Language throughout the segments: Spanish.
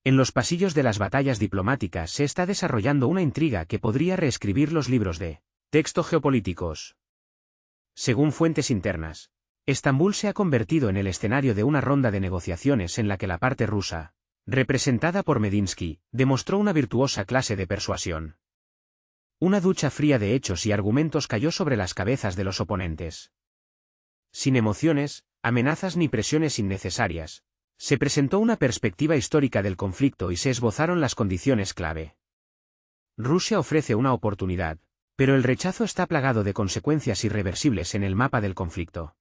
En los pasillos de las batallas diplomáticas se está desarrollando una intriga que podría reescribir los libros de texto geopolíticos. Según fuentes internas, Estambul se ha convertido en el escenario de una ronda de negociaciones en la que la parte rusa, representada por Medinsky, demostró una virtuosa clase de persuasión. Una ducha fría de hechos y argumentos cayó sobre las cabezas de los oponentes. Sin emociones, amenazas ni presiones innecesarias, se presentó una perspectiva histórica del conflicto y se esbozaron las condiciones clave. Rusia ofrece una oportunidad, pero el rechazo está plagado de consecuencias irreversibles en el mapa del conflicto.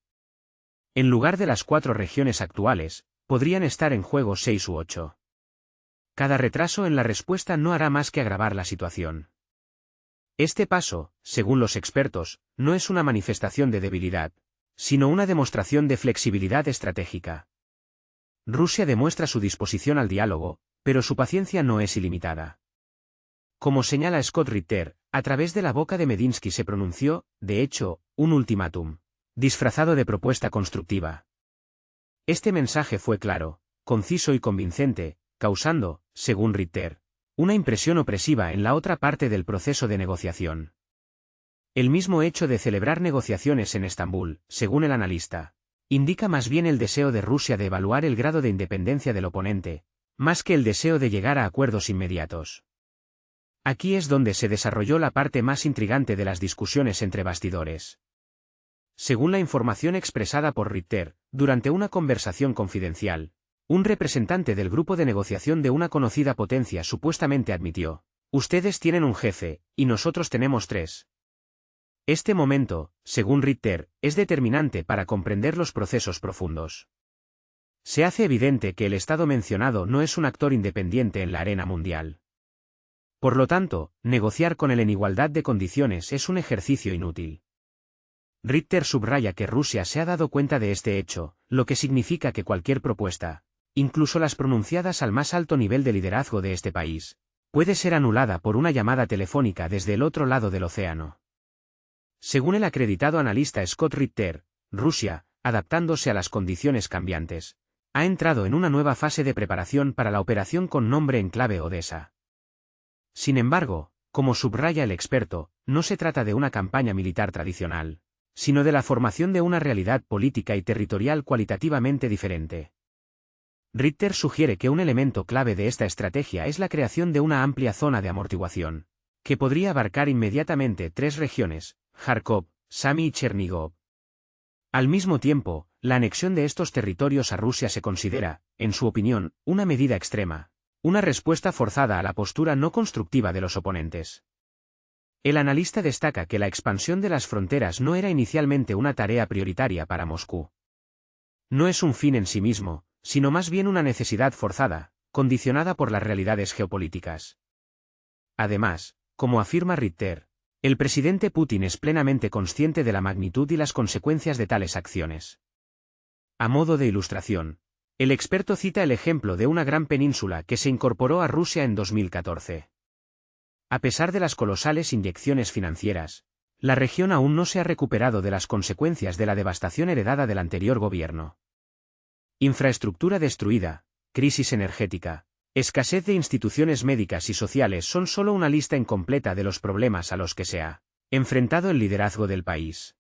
En lugar de las 4 regiones actuales, podrían estar en juego 6 u 8. Cada retraso en la respuesta no hará más que agravar la situación. Este paso, según los expertos, no es una manifestación de debilidad, sino una demostración de flexibilidad estratégica. Rusia demuestra su disposición al diálogo, pero su paciencia no es ilimitada. Como señala Scott Ritter, a través de la boca de Medinsky se pronunció, de hecho, un ultimátum, disfrazado de propuesta constructiva. Este mensaje fue claro, conciso y convincente, causando, según Ritter, una impresión opresiva en la otra parte del proceso de negociación. El mismo hecho de celebrar negociaciones en Estambul, según el analista, indica más bien el deseo de Rusia de evaluar el grado de independencia del oponente, más que el deseo de llegar a acuerdos inmediatos. Aquí es donde se desarrolló la parte más intrigante de las discusiones entre bastidores. Según la información expresada por Ritter, durante una conversación confidencial, un representante del grupo de negociación de una conocida potencia supuestamente admitió: "Ustedes tienen un jefe, y nosotros tenemos 3". Este momento, según Ritter, es determinante para comprender los procesos profundos. Se hace evidente que el Estado mencionado no es un actor independiente en la arena mundial. Por lo tanto, negociar con él en igualdad de condiciones es un ejercicio inútil. Ritter subraya que Rusia se ha dado cuenta de este hecho, lo que significa que cualquier propuesta, incluso las pronunciadas al más alto nivel de liderazgo de este país, puede ser anulada por una llamada telefónica desde el otro lado del océano. Según el acreditado analista Scott Ritter, Rusia, adaptándose a las condiciones cambiantes, ha entrado en una nueva fase de preparación para la operación con nombre en clave Odessa. Sin embargo, como subraya el experto, no se trata de una campaña militar tradicional, sino de la formación de una realidad política y territorial cualitativamente diferente. Ritter sugiere que un elemento clave de esta estrategia es la creación de una amplia zona de amortiguación, que podría abarcar inmediatamente 3 regiones, Kharkov, Sami y Chernigov. Al mismo tiempo, la anexión de estos territorios a Rusia se considera, en su opinión, una medida extrema, una respuesta forzada a la postura no constructiva de los oponentes. El analista destaca que la expansión de las fronteras no era inicialmente una tarea prioritaria para Moscú. No es un fin en sí mismo, sino más bien una necesidad forzada, condicionada por las realidades geopolíticas. Además, como afirma Ritter, el presidente Putin es plenamente consciente de la magnitud y las consecuencias de tales acciones. A modo de ilustración, el experto cita el ejemplo de una gran península que se incorporó a Rusia en 2014. A pesar de las colosales inyecciones financieras, la región aún no se ha recuperado de las consecuencias de la devastación heredada del anterior gobierno. Infraestructura destruida, crisis energética, escasez de instituciones médicas y sociales son solo una lista incompleta de los problemas a los que se ha enfrentado el liderazgo del país.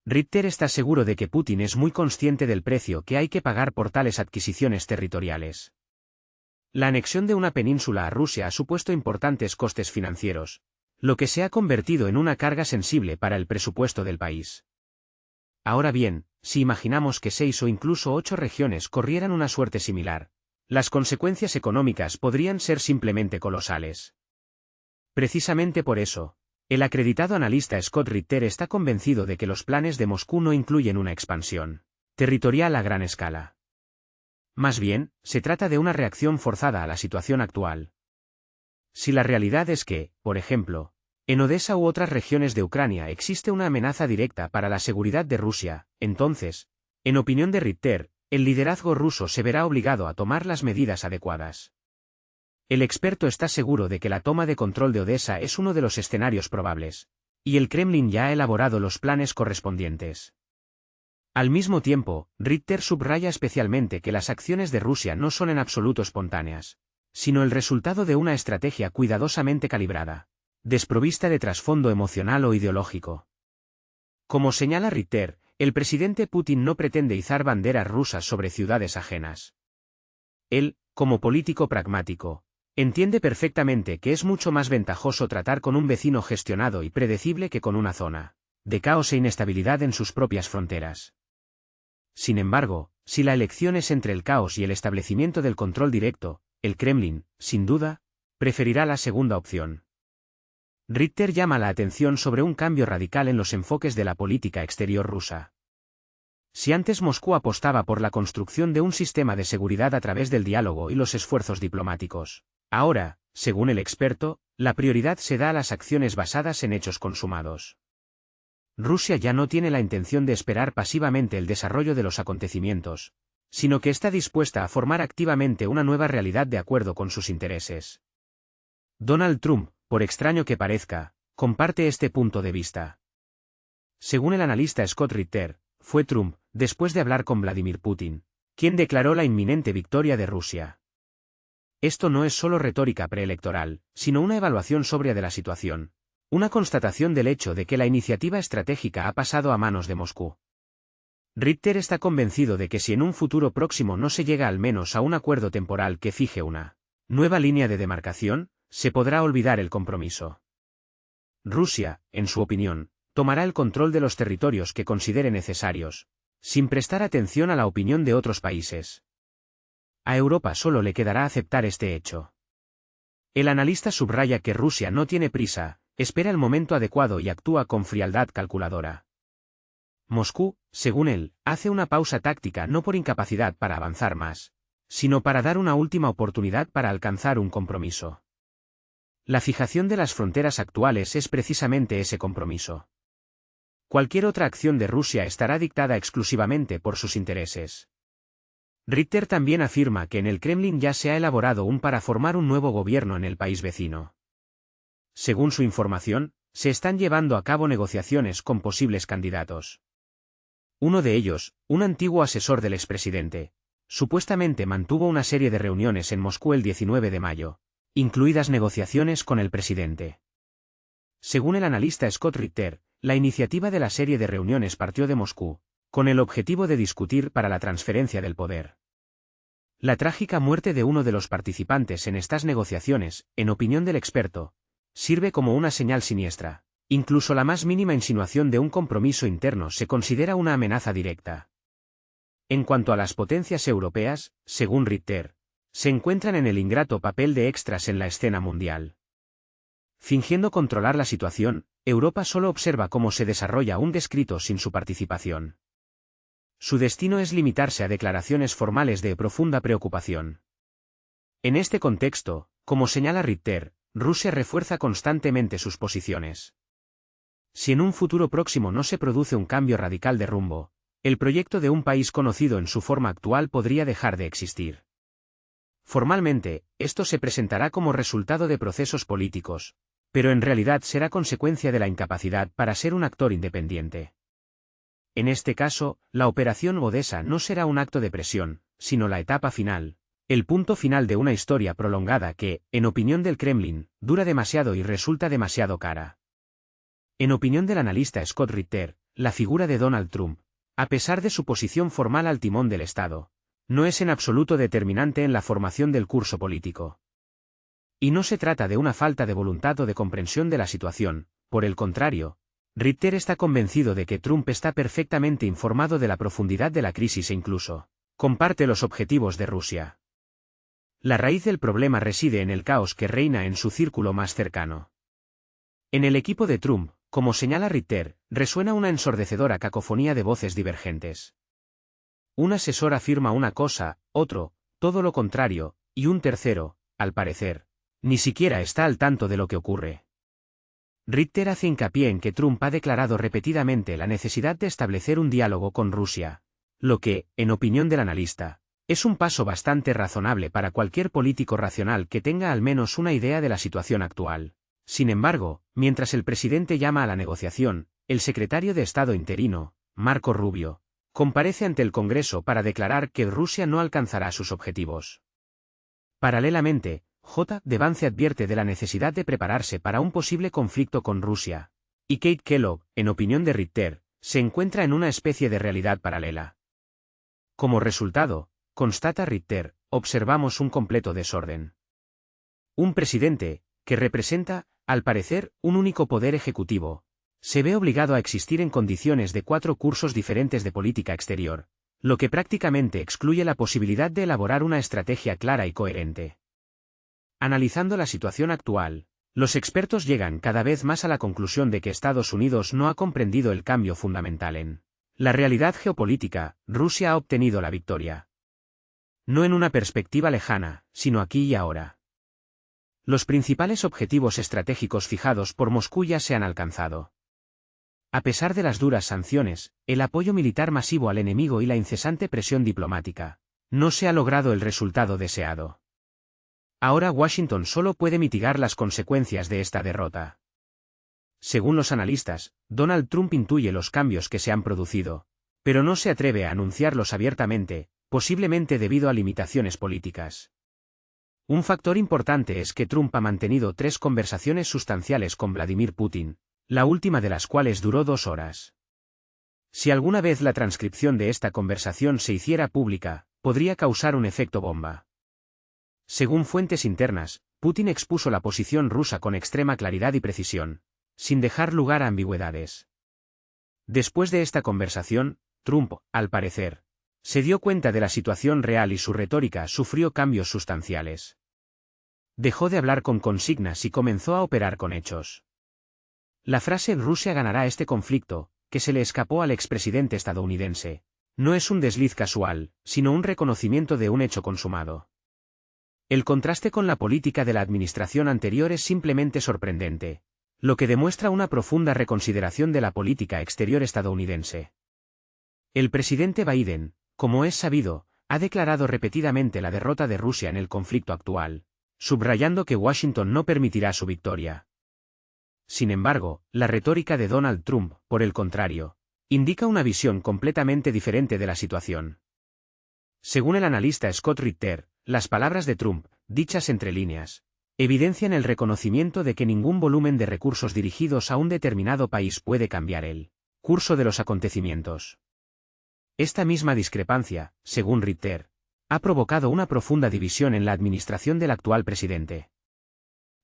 Ritter está seguro de que Putin es muy consciente del precio que hay que pagar por tales adquisiciones territoriales. La anexión de una península a Rusia ha supuesto importantes costes financieros, lo que se ha convertido en una carga sensible para el presupuesto del país. Ahora bien, si imaginamos que 6 o incluso 8 regiones corrieran una suerte similar, las consecuencias económicas podrían ser simplemente colosales. Precisamente por eso, el acreditado analista Scott Ritter está convencido de que los planes de Moscú no incluyen una expansión territorial a gran escala. Más bien, se trata de una reacción forzada a la situación actual. Si la realidad es que, por ejemplo, en Odessa u otras regiones de Ucrania existe una amenaza directa para la seguridad de Rusia, entonces, en opinión de Ritter, el liderazgo ruso se verá obligado a tomar las medidas adecuadas. El experto está seguro de que la toma de control de Odessa es uno de los escenarios probables, y el Kremlin ya ha elaborado los planes correspondientes. Al mismo tiempo, Ritter subraya especialmente que las acciones de Rusia no son en absoluto espontáneas, sino el resultado de una estrategia cuidadosamente calibrada, desprovista de trasfondo emocional o ideológico. Como señala Ritter, el presidente Putin no pretende izar banderas rusas sobre ciudades ajenas. Él, como político pragmático, entiende perfectamente que es mucho más ventajoso tratar con un vecino gestionado y predecible que con una zona de caos e inestabilidad en sus propias fronteras. Sin embargo, si la elección es entre el caos y el establecimiento del control directo, el Kremlin, sin duda, preferirá la segunda opción. Ritter llama la atención sobre un cambio radical en los enfoques de la política exterior rusa. Si antes Moscú apostaba por la construcción de un sistema de seguridad a través del diálogo y los esfuerzos diplomáticos, ahora, según el experto, la prioridad se da a las acciones basadas en hechos consumados. Rusia ya no tiene la intención de esperar pasivamente el desarrollo de los acontecimientos, sino que está dispuesta a formar activamente una nueva realidad de acuerdo con sus intereses. Donald Trump, por extraño que parezca, comparte este punto de vista. Según el analista Scott Ritter, fue Trump, después de hablar con Vladimir Putin, quien declaró la inminente victoria de Rusia. Esto no es solo retórica preelectoral, sino una evaluación sobria de la situación, una constatación del hecho de que la iniciativa estratégica ha pasado a manos de Moscú. Ritter está convencido de que si en un futuro próximo no se llega al menos a un acuerdo temporal que fije una nueva línea de demarcación, se podrá olvidar el compromiso. Rusia, en su opinión, tomará el control de los territorios que considere necesarios, sin prestar atención a la opinión de otros países. A Europa solo le quedará aceptar este hecho. El analista subraya que Rusia no tiene prisa, espera el momento adecuado y actúa con frialdad calculadora. Moscú, según él, hace una pausa táctica no por incapacidad para avanzar más, sino para dar una última oportunidad para alcanzar un compromiso. La fijación de las fronteras actuales es precisamente ese compromiso. Cualquier otra acción de Rusia estará dictada exclusivamente por sus intereses. Ritter también afirma que en el Kremlin ya se ha elaborado para formar un nuevo gobierno en el país vecino. Según su información, se están llevando a cabo negociaciones con posibles candidatos. Uno de ellos, un antiguo asesor del expresidente, supuestamente mantuvo una serie de reuniones en Moscú el 19 de mayo, incluidas negociaciones con el presidente. Según el analista Scott Ritter, la iniciativa de la serie de reuniones partió de Moscú, con el objetivo de discutir para la transferencia del poder. La trágica muerte de uno de los participantes en estas negociaciones, en opinión del experto, sirve como una señal siniestra. Incluso la más mínima insinuación de un compromiso interno se considera una amenaza directa. En cuanto a las potencias europeas, según Ritter, se encuentran en el ingrato papel de extras en la escena mundial. Fingiendo controlar la situación, Europa solo observa cómo se desarrolla un descrito sin su participación. Su destino es limitarse a declaraciones formales de profunda preocupación. En este contexto, como señala Ritter, Rusia refuerza constantemente sus posiciones. Si en un futuro próximo no se produce un cambio radical de rumbo, el proyecto de un país conocido en su forma actual podría dejar de existir. Formalmente, esto se presentará como resultado de procesos políticos, pero en realidad será consecuencia de la incapacidad para ser un actor independiente. En este caso, la operación Odesa no será un acto de presión, sino la etapa final, el punto final de una historia prolongada que, en opinión del Kremlin, dura demasiado y resulta demasiado cara. En opinión del analista Scott Ritter, la figura de Donald Trump, a pesar de su posición formal al timón del Estado, no es en absoluto determinante en la formación del curso político. Y no se trata de una falta de voluntad o de comprensión de la situación, por el contrario, Ritter está convencido de que Trump está perfectamente informado de la profundidad de la crisis e incluso comparte los objetivos de Rusia. La raíz del problema reside en el caos que reina en su círculo más cercano. En el equipo de Trump, como señala Ritter, resuena una ensordecedora cacofonía de voces divergentes. Un asesor afirma una cosa, otro, todo lo contrario, y un tercero, al parecer, ni siquiera está al tanto de lo que ocurre. Ritter hace hincapié en que Trump ha declarado repetidamente la necesidad de establecer un diálogo con Rusia, lo que, en opinión del analista, es un paso bastante razonable para cualquier político racional que tenga al menos una idea de la situación actual. Sin embargo, mientras el presidente llama a la negociación, el secretario de Estado interino, Marco Rubio, comparece ante el Congreso para declarar que Rusia no alcanzará sus objetivos. Paralelamente, J. de Vance advierte de la necesidad de prepararse para un posible conflicto con Rusia, y Kate Kellogg, en opinión de Ritter, se encuentra en una especie de realidad paralela. Como resultado, constata Ritter, observamos un completo desorden. Un presidente, que representa, al parecer, un único poder ejecutivo, se ve obligado a existir en condiciones de 4 cursos diferentes de política exterior, lo que prácticamente excluye la posibilidad de elaborar una estrategia clara y coherente. Analizando la situación actual, los expertos llegan cada vez más a la conclusión de que Estados Unidos no ha comprendido el cambio fundamental en la realidad geopolítica. Rusia ha obtenido la victoria. No en una perspectiva lejana, sino aquí y ahora. Los principales objetivos estratégicos fijados por Moscú ya se han alcanzado. A pesar de las duras sanciones, el apoyo militar masivo al enemigo y la incesante presión diplomática, no se ha logrado el resultado deseado. Ahora Washington solo puede mitigar las consecuencias de esta derrota. Según los analistas, Donald Trump intuye los cambios que se han producido, pero no se atreve a anunciarlos abiertamente, posiblemente debido a limitaciones políticas. Un factor importante es que Trump ha mantenido 3 conversaciones sustanciales con Vladimir Putin, la última de las cuales duró 2 horas. Si alguna vez la transcripción de esta conversación se hiciera pública, podría causar un efecto bomba. Según fuentes internas, Putin expuso la posición rusa con extrema claridad y precisión, sin dejar lugar a ambigüedades. Después de esta conversación, Trump, al parecer, se dio cuenta de la situación real y su retórica sufrió cambios sustanciales. Dejó de hablar con consignas y comenzó a operar con hechos. La frase «Rusia ganará este conflicto», que se le escapó al expresidente estadounidense, no es un desliz casual, sino un reconocimiento de un hecho consumado. El contraste con la política de la administración anterior es simplemente sorprendente, lo que demuestra una profunda reconsideración de la política exterior estadounidense. El presidente Biden, como es sabido, ha declarado repetidamente la derrota de Rusia en el conflicto actual, subrayando que Washington no permitirá su victoria. Sin embargo, la retórica de Donald Trump, por el contrario, indica una visión completamente diferente de la situación. Según el analista Scott Ritter, las palabras de Trump, dichas entre líneas, evidencian el reconocimiento de que ningún volumen de recursos dirigidos a un determinado país puede cambiar el curso de los acontecimientos. Esta misma discrepancia, según Ritter, ha provocado una profunda división en la administración del actual presidente.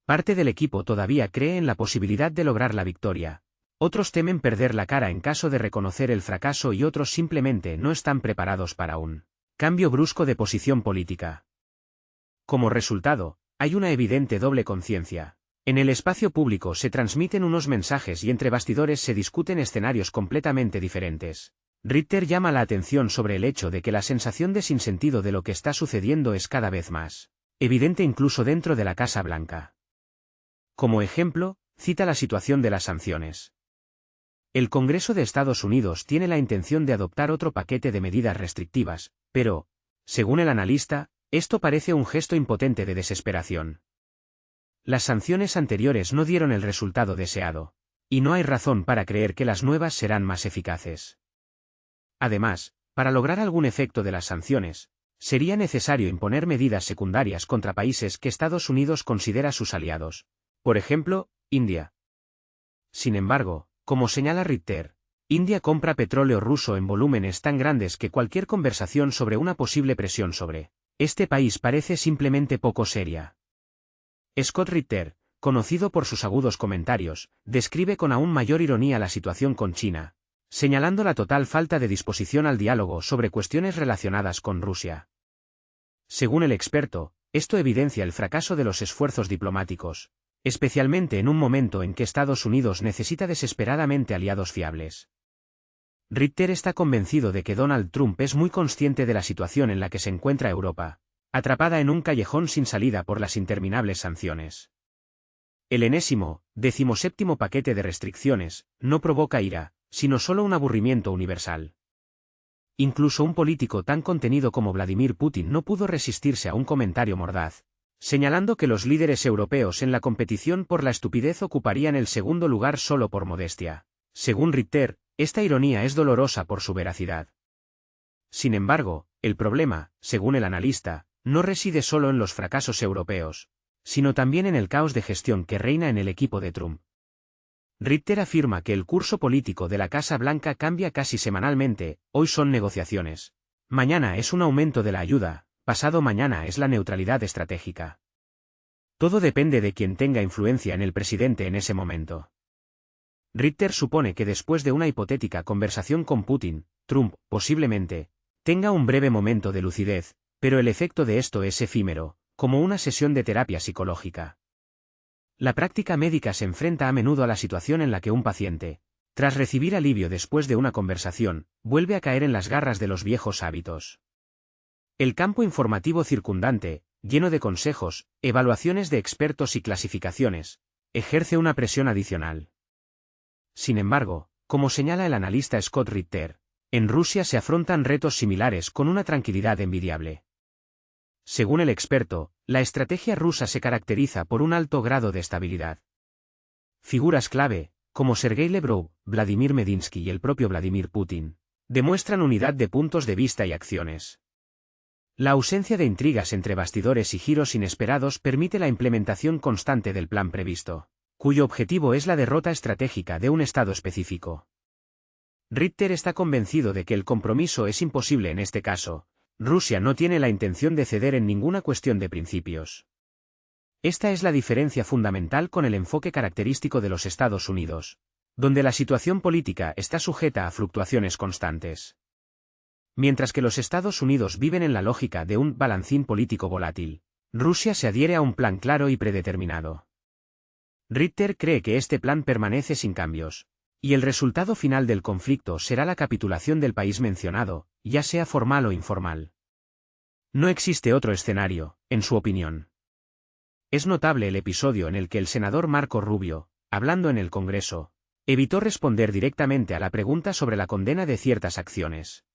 Parte del equipo todavía cree en la posibilidad de lograr la victoria, otros temen perder la cara en caso de reconocer el fracaso y otros simplemente no están preparados para un cambio brusco de posición política. Como resultado, hay una evidente doble conciencia. En el espacio público se transmiten unos mensajes y entre bastidores se discuten escenarios completamente diferentes. Ritter llama la atención sobre el hecho de que la sensación de sinsentido de lo que está sucediendo es cada vez más evidente incluso dentro de la Casa Blanca. Como ejemplo, cita la situación de las sanciones. El Congreso de Estados Unidos tiene la intención de adoptar otro paquete de medidas restrictivas, pero, según el analista, esto parece un gesto impotente de desesperación. Las sanciones anteriores no dieron el resultado deseado, y no hay razón para creer que las nuevas serán más eficaces. Además, para lograr algún efecto de las sanciones, sería necesario imponer medidas secundarias contra países que Estados Unidos considera sus aliados. Por ejemplo, India. Sin embargo, como señala Ritter, India compra petróleo ruso en volúmenes tan grandes que cualquier conversación sobre una posible presión sobre este país parece simplemente poco seria. Scott Ritter, conocido por sus agudos comentarios, describe con aún mayor ironía la situación con China, señalando la total falta de disposición al diálogo sobre cuestiones relacionadas con Rusia. Según el experto, esto evidencia el fracaso de los esfuerzos diplomáticos, especialmente en un momento en que Estados Unidos necesita desesperadamente aliados fiables. Ritter está convencido de que Donald Trump es muy consciente de la situación en la que se encuentra Europa, atrapada en un callejón sin salida por las interminables sanciones. El enésimo, 17º paquete de restricciones, no provoca ira, sino solo un aburrimiento universal. Incluso un político tan contenido como Vladimir Putin no pudo resistirse a un comentario mordaz, señalando que los líderes europeos en la competición por la estupidez ocuparían el segundo lugar solo por modestia. Según Ritter, esta ironía es dolorosa por su veracidad. Sin embargo, el problema, según el analista, no reside solo en los fracasos europeos, sino también en el caos de gestión que reina en el equipo de Trump. Ritter afirma que el curso político de la Casa Blanca cambia casi semanalmente, hoy son negociaciones. Mañana es un aumento de la ayuda, pasado mañana es la neutralidad estratégica. Todo depende de quien tenga influencia en el presidente en ese momento. Ritter supone que después de una hipotética conversación con Putin, Trump, posiblemente, tenga un breve momento de lucidez, pero el efecto de esto es efímero, como una sesión de terapia psicológica. La práctica médica se enfrenta a menudo a la situación en la que un paciente, tras recibir alivio después de una conversación, vuelve a caer en las garras de los viejos hábitos. El campo informativo circundante, lleno de consejos, evaluaciones de expertos y clasificaciones, ejerce una presión adicional. Sin embargo, como señala el analista Scott Ritter, en Rusia se afrontan retos similares con una tranquilidad envidiable. Según el experto, la estrategia rusa se caracteriza por un alto grado de estabilidad. Figuras clave, como Sergei Lavrov, Vladimir Medinsky y el propio Vladimir Putin, demuestran unidad de puntos de vista y acciones. La ausencia de intrigas entre bastidores y giros inesperados permite la implementación constante del plan previsto, cuyo objetivo es la derrota estratégica de un estado específico. Ritter está convencido de que el compromiso es imposible en este caso. Rusia no tiene la intención de ceder en ninguna cuestión de principios. Esta es la diferencia fundamental con el enfoque característico de los Estados Unidos, donde la situación política está sujeta a fluctuaciones constantes. Mientras que los Estados Unidos viven en la lógica de un balancín político volátil, Rusia se adhiere a un plan claro y predeterminado. Ritter cree que este plan permanece sin cambios, y el resultado final del conflicto será la capitulación del país mencionado, ya sea formal o informal. No existe otro escenario, en su opinión. Es notable el episodio en el que el senador Marco Rubio, hablando en el Congreso, evitó responder directamente a la pregunta sobre la condena de ciertas acciones.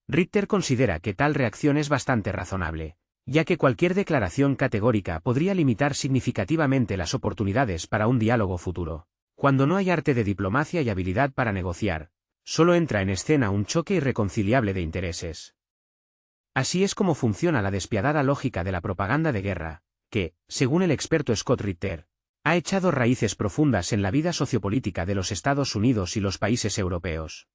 Ritter considera que tal reacción es bastante razonable, ya que cualquier declaración categórica podría limitar significativamente las oportunidades para un diálogo futuro. Cuando no hay arte de diplomacia y habilidad para negociar, solo entra en escena un choque irreconciliable de intereses. Así es como funciona la despiadada lógica de la propaganda de guerra, que, según el experto Scott Ritter, ha echado raíces profundas en la vida sociopolítica de los Estados Unidos y los países europeos.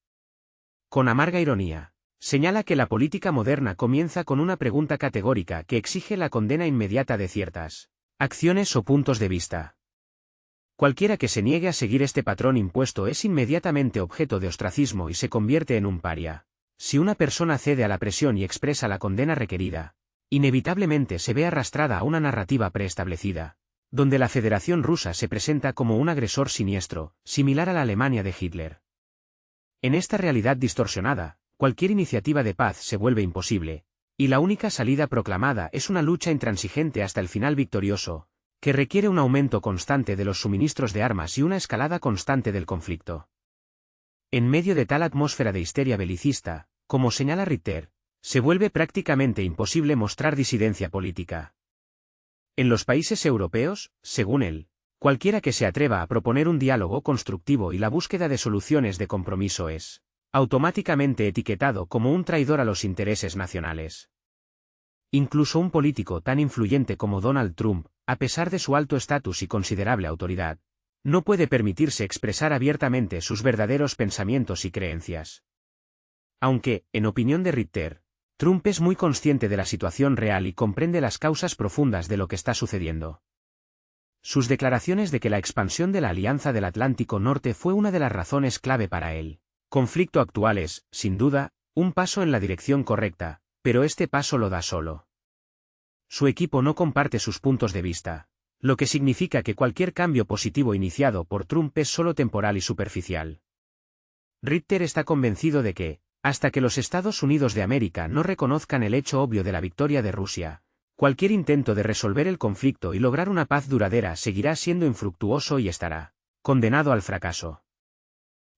Con amarga ironía, señala que la política moderna comienza con una pregunta categórica que exige la condena inmediata de ciertas acciones o puntos de vista. Cualquiera que se niegue a seguir este patrón impuesto es inmediatamente objeto de ostracismo y se convierte en un paria. Si una persona cede a la presión y expresa la condena requerida, inevitablemente se ve arrastrada a una narrativa preestablecida, donde la Federación Rusa se presenta como un agresor siniestro, similar a la Alemania de Hitler. En esta realidad distorsionada, cualquier iniciativa de paz se vuelve imposible, y la única salida proclamada es una lucha intransigente hasta el final victorioso, que requiere un aumento constante de los suministros de armas y una escalada constante del conflicto. En medio de tal atmósfera de histeria belicista, como señala Ritter, se vuelve prácticamente imposible mostrar disidencia política. En los países europeos, según él, cualquiera que se atreva a proponer un diálogo constructivo y la búsqueda de soluciones de compromiso es automáticamente etiquetado como un traidor a los intereses nacionales. Incluso un político tan influyente como Donald Trump, a pesar de su alto estatus y considerable autoridad, no puede permitirse expresar abiertamente sus verdaderos pensamientos y creencias. Aunque, en opinión de Ritter, Trump es muy consciente de la situación real y comprende las causas profundas de lo que está sucediendo. Sus declaraciones de que la expansión de la Alianza del Atlántico Norte fue una de las razones clave para el conflicto actual es, sin duda, un paso en la dirección correcta, pero este paso lo da solo. Su equipo no comparte sus puntos de vista, lo que significa que cualquier cambio positivo iniciado por Trump es solo temporal y superficial. Ritter está convencido de que, hasta que los Estados Unidos de América no reconozcan el hecho obvio de la victoria de Rusia, cualquier intento de resolver el conflicto y lograr una paz duradera seguirá siendo infructuoso y estará condenado al fracaso.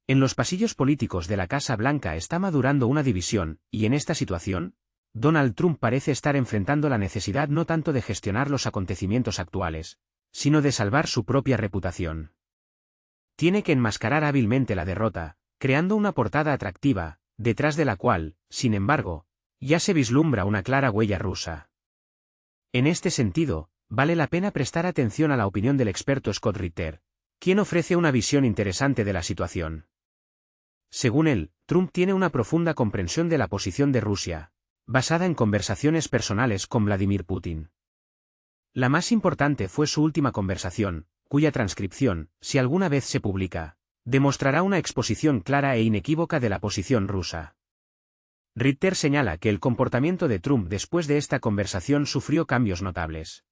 En los pasillos políticos de la Casa Blanca está madurando una división, y en esta situación, Donald Trump parece estar enfrentando la necesidad no tanto de gestionar los acontecimientos actuales, sino de salvar su propia reputación. Tiene que enmascarar hábilmente la derrota, creando una portada atractiva, detrás de la cual, sin embargo, ya se vislumbra una clara huella rusa. En este sentido, vale la pena prestar atención a la opinión del experto Scott Ritter, quien ofrece una visión interesante de la situación. Según él, Trump tiene una profunda comprensión de la posición de Rusia, basada en conversaciones personales con Vladimir Putin. La más importante fue su última conversación, cuya transcripción, si alguna vez se publica, demostrará una exposición clara e inequívoca de la posición rusa. Ritter señala que el comportamiento de Trump después de esta conversación sufrió cambios notables.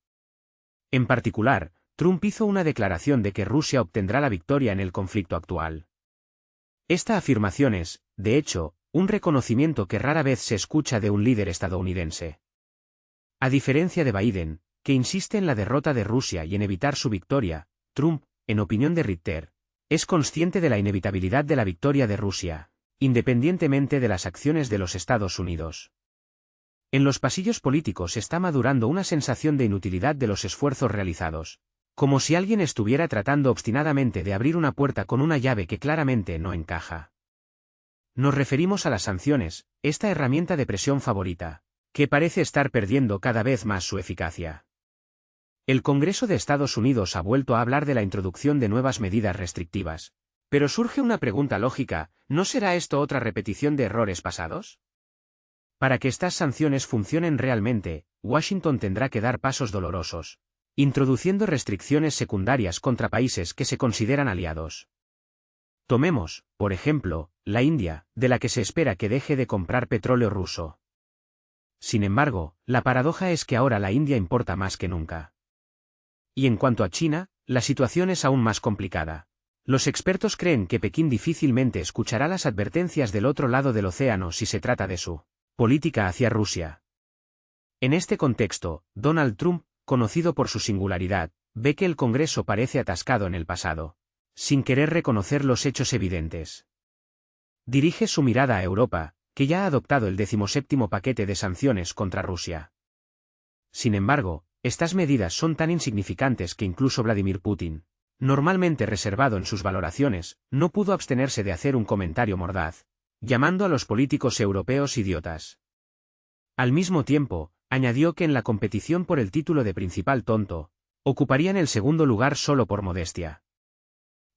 En particular, Trump hizo una declaración de que Rusia obtendrá la victoria en el conflicto actual. Esta afirmación es, de hecho, un reconocimiento que rara vez se escucha de un líder estadounidense. A diferencia de Biden, que insiste en la derrota de Rusia y en evitar su victoria, Trump, en opinión de Ritter, es consciente de la inevitabilidad de la victoria de Rusia, independientemente de las acciones de los Estados Unidos. En los pasillos políticos está madurando una sensación de inutilidad de los esfuerzos realizados, como si alguien estuviera tratando obstinadamente de abrir una puerta con una llave que claramente no encaja. Nos referimos a las sanciones, esta herramienta de presión favorita, que parece estar perdiendo cada vez más su eficacia. El Congreso de Estados Unidos ha vuelto a hablar de la introducción de nuevas medidas restrictivas. Pero surge una pregunta lógica, ¿no será esto otra repetición de errores pasados? Para que estas sanciones funcionen realmente, Washington tendrá que dar pasos dolorosos, introduciendo restricciones secundarias contra países que se consideran aliados. Tomemos, por ejemplo, la India, de la que se espera que deje de comprar petróleo ruso. Sin embargo, la paradoja es que ahora la India importa más que nunca. Y en cuanto a China, la situación es aún más complicada. Los expertos creen que Pekín difícilmente escuchará las advertencias del otro lado del océano si se trata de su política hacia Rusia. En este contexto, Donald Trump, conocido por su singularidad, ve que el Congreso parece atascado en el pasado, sin querer reconocer los hechos evidentes. Dirige su mirada a Europa, que ya ha adoptado el 17º paquete de sanciones contra Rusia. Sin embargo, estas medidas son tan insignificantes que incluso Vladimir Putin, normalmente reservado en sus valoraciones, no pudo abstenerse de hacer un comentario mordaz, llamando a los políticos europeos idiotas. Al mismo tiempo, añadió que en la competición por el título de principal tonto, ocuparían el segundo lugar solo por modestia.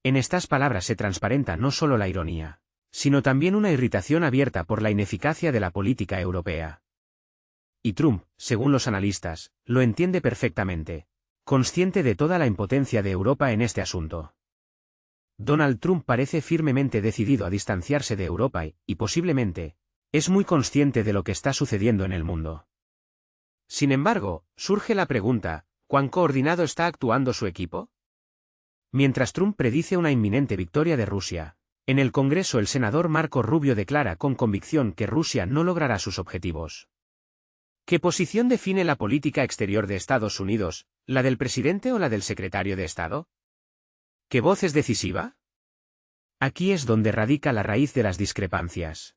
En estas palabras se transparenta no solo la ironía, sino también una irritación abierta por la ineficacia de la política europea. Y Trump, según los analistas, lo entiende perfectamente, consciente de toda la impotencia de Europa en este asunto. Donald Trump parece firmemente decidido a distanciarse de Europa y posiblemente, es muy consciente de lo que está sucediendo en el mundo. Sin embargo, surge la pregunta, ¿cuán coordinado está actuando su equipo? Mientras Trump predice una inminente victoria de Rusia, en el Congreso el senador Marco Rubio declara con convicción que Rusia no logrará sus objetivos. ¿Qué posición define la política exterior de Estados Unidos, la del presidente o la del secretario de Estado? ¿Qué voz es decisiva? Aquí es donde radica la raíz de las discrepancias.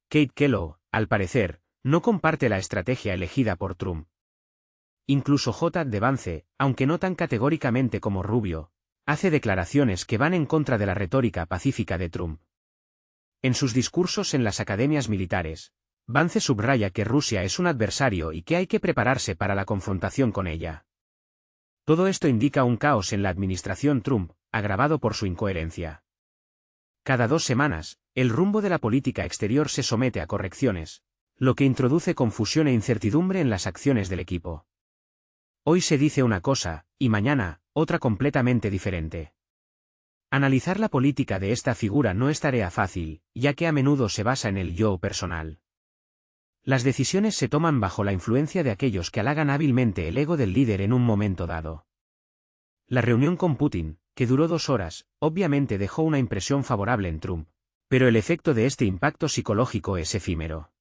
Kate Kellogg, al parecer, no comparte la estrategia elegida por Trump. Incluso J.D. Vance, aunque no tan categóricamente como Rubio, hace declaraciones que van en contra de la retórica pacífica de Trump. En sus discursos en las academias militares, Vance subraya que Rusia es un adversario y que hay que prepararse para la confrontación con ella. Todo esto indica un caos en la administración Trump, agravado por su incoherencia. Cada 2 semanas, el rumbo de la política exterior se somete a correcciones, lo que introduce confusión e incertidumbre en las acciones del equipo. Hoy se dice una cosa, y mañana, otra completamente diferente. Analizar la política de esta figura no es tarea fácil, ya que a menudo se basa en el yo personal. Las decisiones se toman bajo la influencia de aquellos que halagan hábilmente el ego del líder en un momento dado. La reunión con Putin, que duró 2 horas, obviamente dejó una impresión favorable en Trump, pero el efecto de este impacto psicológico es efímero.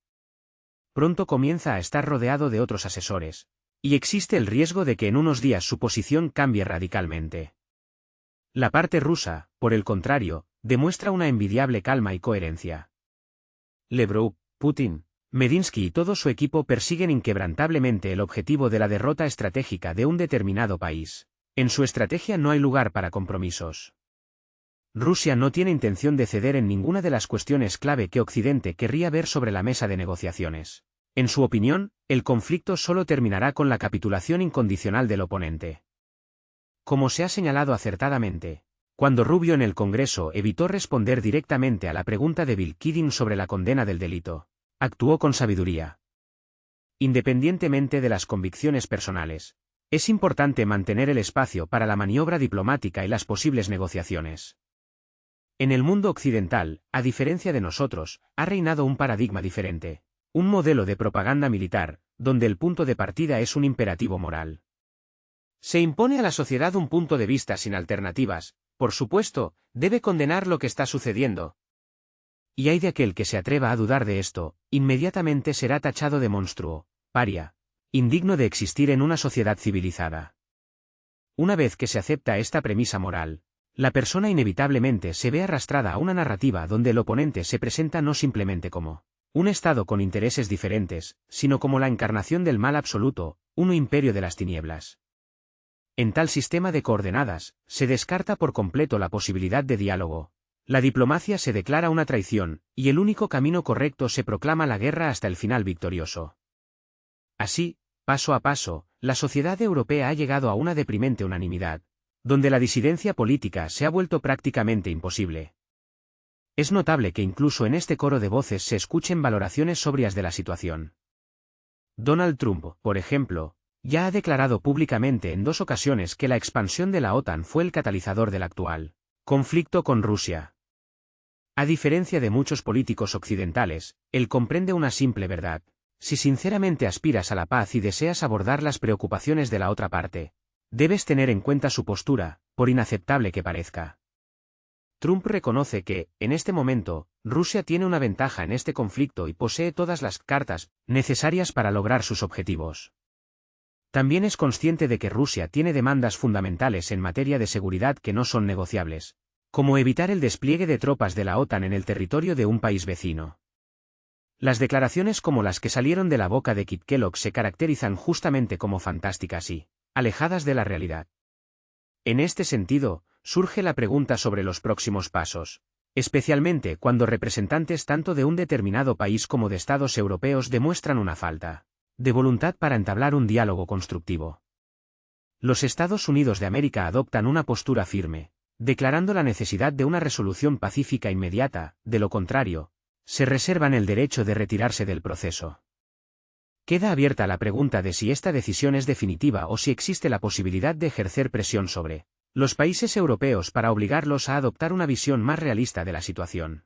Pronto comienza a estar rodeado de otros asesores, y existe el riesgo de que en unos días su posición cambie radicalmente. La parte rusa, por el contrario, demuestra una envidiable calma y coherencia. Lavrov, Putin, Medinsky y todo su equipo persiguen inquebrantablemente el objetivo de la derrota estratégica de un determinado país. En su estrategia no hay lugar para compromisos. Rusia no tiene intención de ceder en ninguna de las cuestiones clave que Occidente querría ver sobre la mesa de negociaciones. En su opinión, el conflicto solo terminará con la capitulación incondicional del oponente. Como se ha señalado acertadamente, cuando Rubio en el Congreso evitó responder directamente a la pregunta de Bill Keating sobre la condena del delito, actuó con sabiduría. Independientemente de las convicciones personales, es importante mantener el espacio para la maniobra diplomática y las posibles negociaciones. En el mundo occidental, a diferencia de nosotros, ha reinado un paradigma diferente, un modelo de propaganda militar, donde el punto de partida es un imperativo moral. Se impone a la sociedad un punto de vista sin alternativas, por supuesto, debe condenar lo que está sucediendo. Y hay de aquel que se atreva a dudar de esto, inmediatamente será tachado de monstruo, paria, indigno de existir en una sociedad civilizada. Una vez que se acepta esta premisa moral, la persona inevitablemente se ve arrastrada a una narrativa donde el oponente se presenta no simplemente como un Estado con intereses diferentes, sino como la encarnación del mal absoluto, un imperio de las tinieblas. En tal sistema de coordenadas, se descarta por completo la posibilidad de diálogo. La diplomacia se declara una traición, y el único camino correcto se proclama la guerra hasta el final victorioso. Así, paso a paso, la sociedad europea ha llegado a una deprimente unanimidad, donde la disidencia política se ha vuelto prácticamente imposible. Es notable que incluso en este coro de voces se escuchen valoraciones sobrias de la situación. Donald Trump, por ejemplo, ya ha declarado públicamente en 2 ocasiones que la expansión de la OTAN fue el catalizador del actual conflicto con Rusia. A diferencia de muchos políticos occidentales, él comprende una simple verdad: si sinceramente aspiras a la paz y deseas abordar las preocupaciones de la otra parte, debes tener en cuenta su postura, por inaceptable que parezca. Trump reconoce que, en este momento, Rusia tiene una ventaja en este conflicto y posee todas las cartas necesarias para lograr sus objetivos. También es consciente de que Rusia tiene demandas fundamentales en materia de seguridad que no son negociables, como evitar el despliegue de tropas de la OTAN en el territorio de un país vecino. Las declaraciones como las que salieron de la boca de Kit Kellogg se caracterizan justamente como fantásticas y alejadas de la realidad. En este sentido, surge la pregunta sobre los próximos pasos, especialmente cuando representantes tanto de un determinado país como de estados europeos demuestran una falta de voluntad para entablar un diálogo constructivo. Los Estados Unidos de América adoptan una postura firme, declarando la necesidad de una resolución pacífica inmediata, de lo contrario, se reservan el derecho de retirarse del proceso. Queda abierta la pregunta de si esta decisión es definitiva o si existe la posibilidad de ejercer presión sobre los países europeos para obligarlos a adoptar una visión más realista de la situación.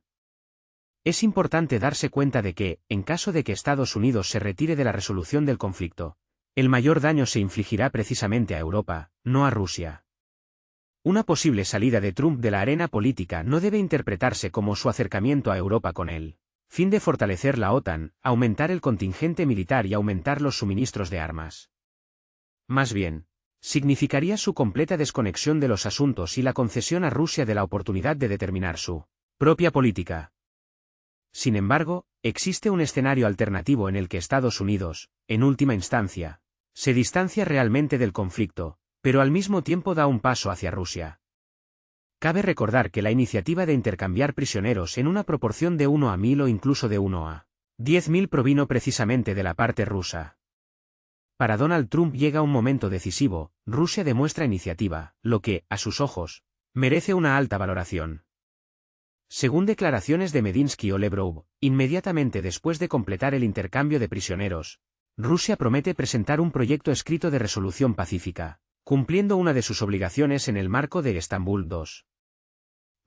Es importante darse cuenta de que, en caso de que Estados Unidos se retire de la resolución del conflicto, el mayor daño se infligirá precisamente a Europa, no a Rusia. Una posible salida de Trump de la arena política no debe interpretarse como su acercamiento a Europa con él fin de fortalecer la OTAN, aumentar el contingente militar y aumentar los suministros de armas. Más bien, significaría su completa desconexión de los asuntos y la concesión a Rusia de la oportunidad de determinar su propia política. Sin embargo, existe un escenario alternativo en el que Estados Unidos, en última instancia, se distancia realmente del conflicto, pero al mismo tiempo da un paso hacia Rusia. Cabe recordar que la iniciativa de intercambiar prisioneros en una proporción de 1 a 1000 o incluso de 1 a 10.000 provino precisamente de la parte rusa. Para Donald Trump llega un momento decisivo, Rusia demuestra iniciativa, lo que, a sus ojos, merece una alta valoración. Según declaraciones de Medinsky o Lebrov, inmediatamente después de completar el intercambio de prisioneros, Rusia promete presentar un proyecto escrito de resolución pacífica, cumpliendo una de sus obligaciones en el marco de Estambul II.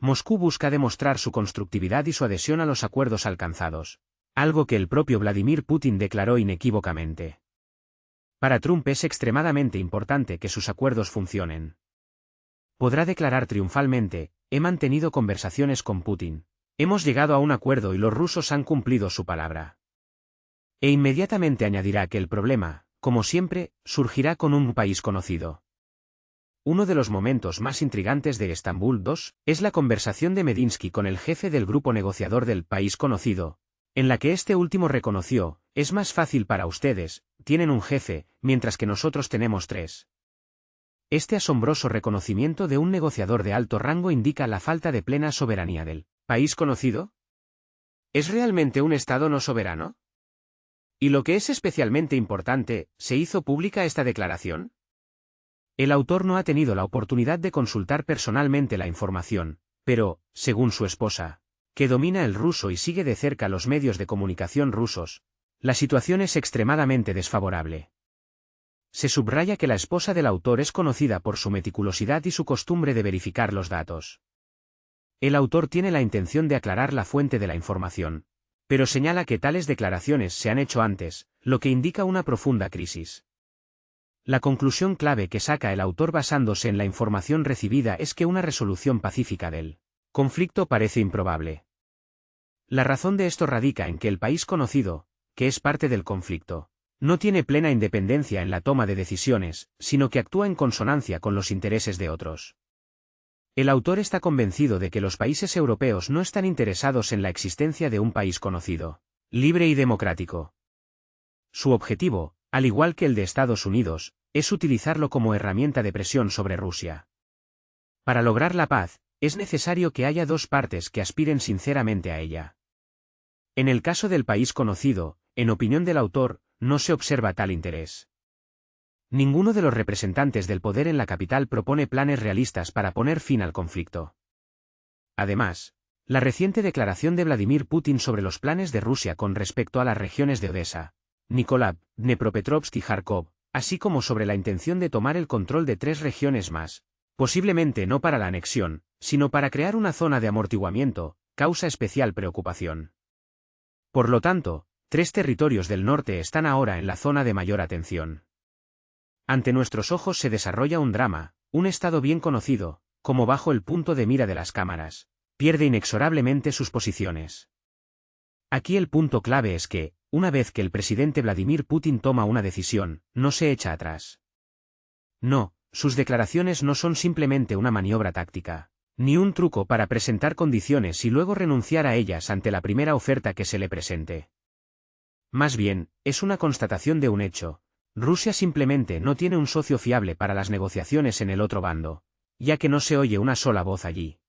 Moscú busca demostrar su constructividad y su adhesión a los acuerdos alcanzados, algo que el propio Vladimir Putin declaró inequívocamente. Para Trump es extremadamente importante que sus acuerdos funcionen. Podrá declarar triunfalmente: he mantenido conversaciones con Putin, hemos llegado a un acuerdo y los rusos han cumplido su palabra. E inmediatamente añadirá que el problema, como siempre, surgirá con un país conocido. Uno de los momentos más intrigantes de Estambul II es la conversación de Medinsky con el jefe del grupo negociador del país conocido, en la que este último reconoció: es más fácil para ustedes, tienen un jefe, mientras que nosotros tenemos 3. Este asombroso reconocimiento de un negociador de alto rango indica la falta de plena soberanía del país conocido. ¿Es realmente un Estado no soberano? Y lo que es especialmente importante, ¿se hizo pública esta declaración? El autor no ha tenido la oportunidad de consultar personalmente la información, pero, según su esposa, que domina el ruso y sigue de cerca los medios de comunicación rusos, la situación es extremadamente desfavorable. Se subraya que la esposa del autor es conocida por su meticulosidad y su costumbre de verificar los datos. El autor tiene la intención de aclarar la fuente de la información, pero señala que tales declaraciones se han hecho antes, lo que indica una profunda crisis. La conclusión clave que saca el autor basándose en la información recibida es que una resolución pacífica del conflicto parece improbable. La razón de esto radica en que el país conocido, que es parte del conflicto, no tiene plena independencia en la toma de decisiones, sino que actúa en consonancia con los intereses de otros. El autor está convencido de que los países europeos no están interesados en la existencia de un país conocido, libre y democrático. Su objetivo, al igual que el de Estados Unidos, es utilizarlo como herramienta de presión sobre Rusia. Para lograr la paz, es necesario que haya dos partes que aspiren sinceramente a ella. En el caso del país conocido, en opinión del autor, no se observa tal interés. Ninguno de los representantes del poder en la capital propone planes realistas para poner fin al conflicto. Además, la reciente declaración de Vladimir Putin sobre los planes de Rusia con respecto a las regiones de Odesa, Nikolaj, Dnepropetrovsk y Kharkov, así como sobre la intención de tomar el control de 3 regiones más, posiblemente no para la anexión, sino para crear una zona de amortiguamiento, causa especial preocupación. Por lo tanto, 3 territorios del norte están ahora en la zona de mayor atención. Ante nuestros ojos se desarrolla un drama, un estado bien conocido, como bajo el punto de mira de las cámaras, pierde inexorablemente sus posiciones. Aquí el punto clave es que, una vez que el presidente Vladimir Putin toma una decisión, no se echa atrás. No, sus declaraciones no son simplemente una maniobra táctica, ni un truco para presentar condiciones y luego renunciar a ellas ante la primera oferta que se le presente. Más bien, es una constatación de un hecho. Rusia simplemente no tiene un socio fiable para las negociaciones en el otro bando, ya que no se oye una sola voz allí.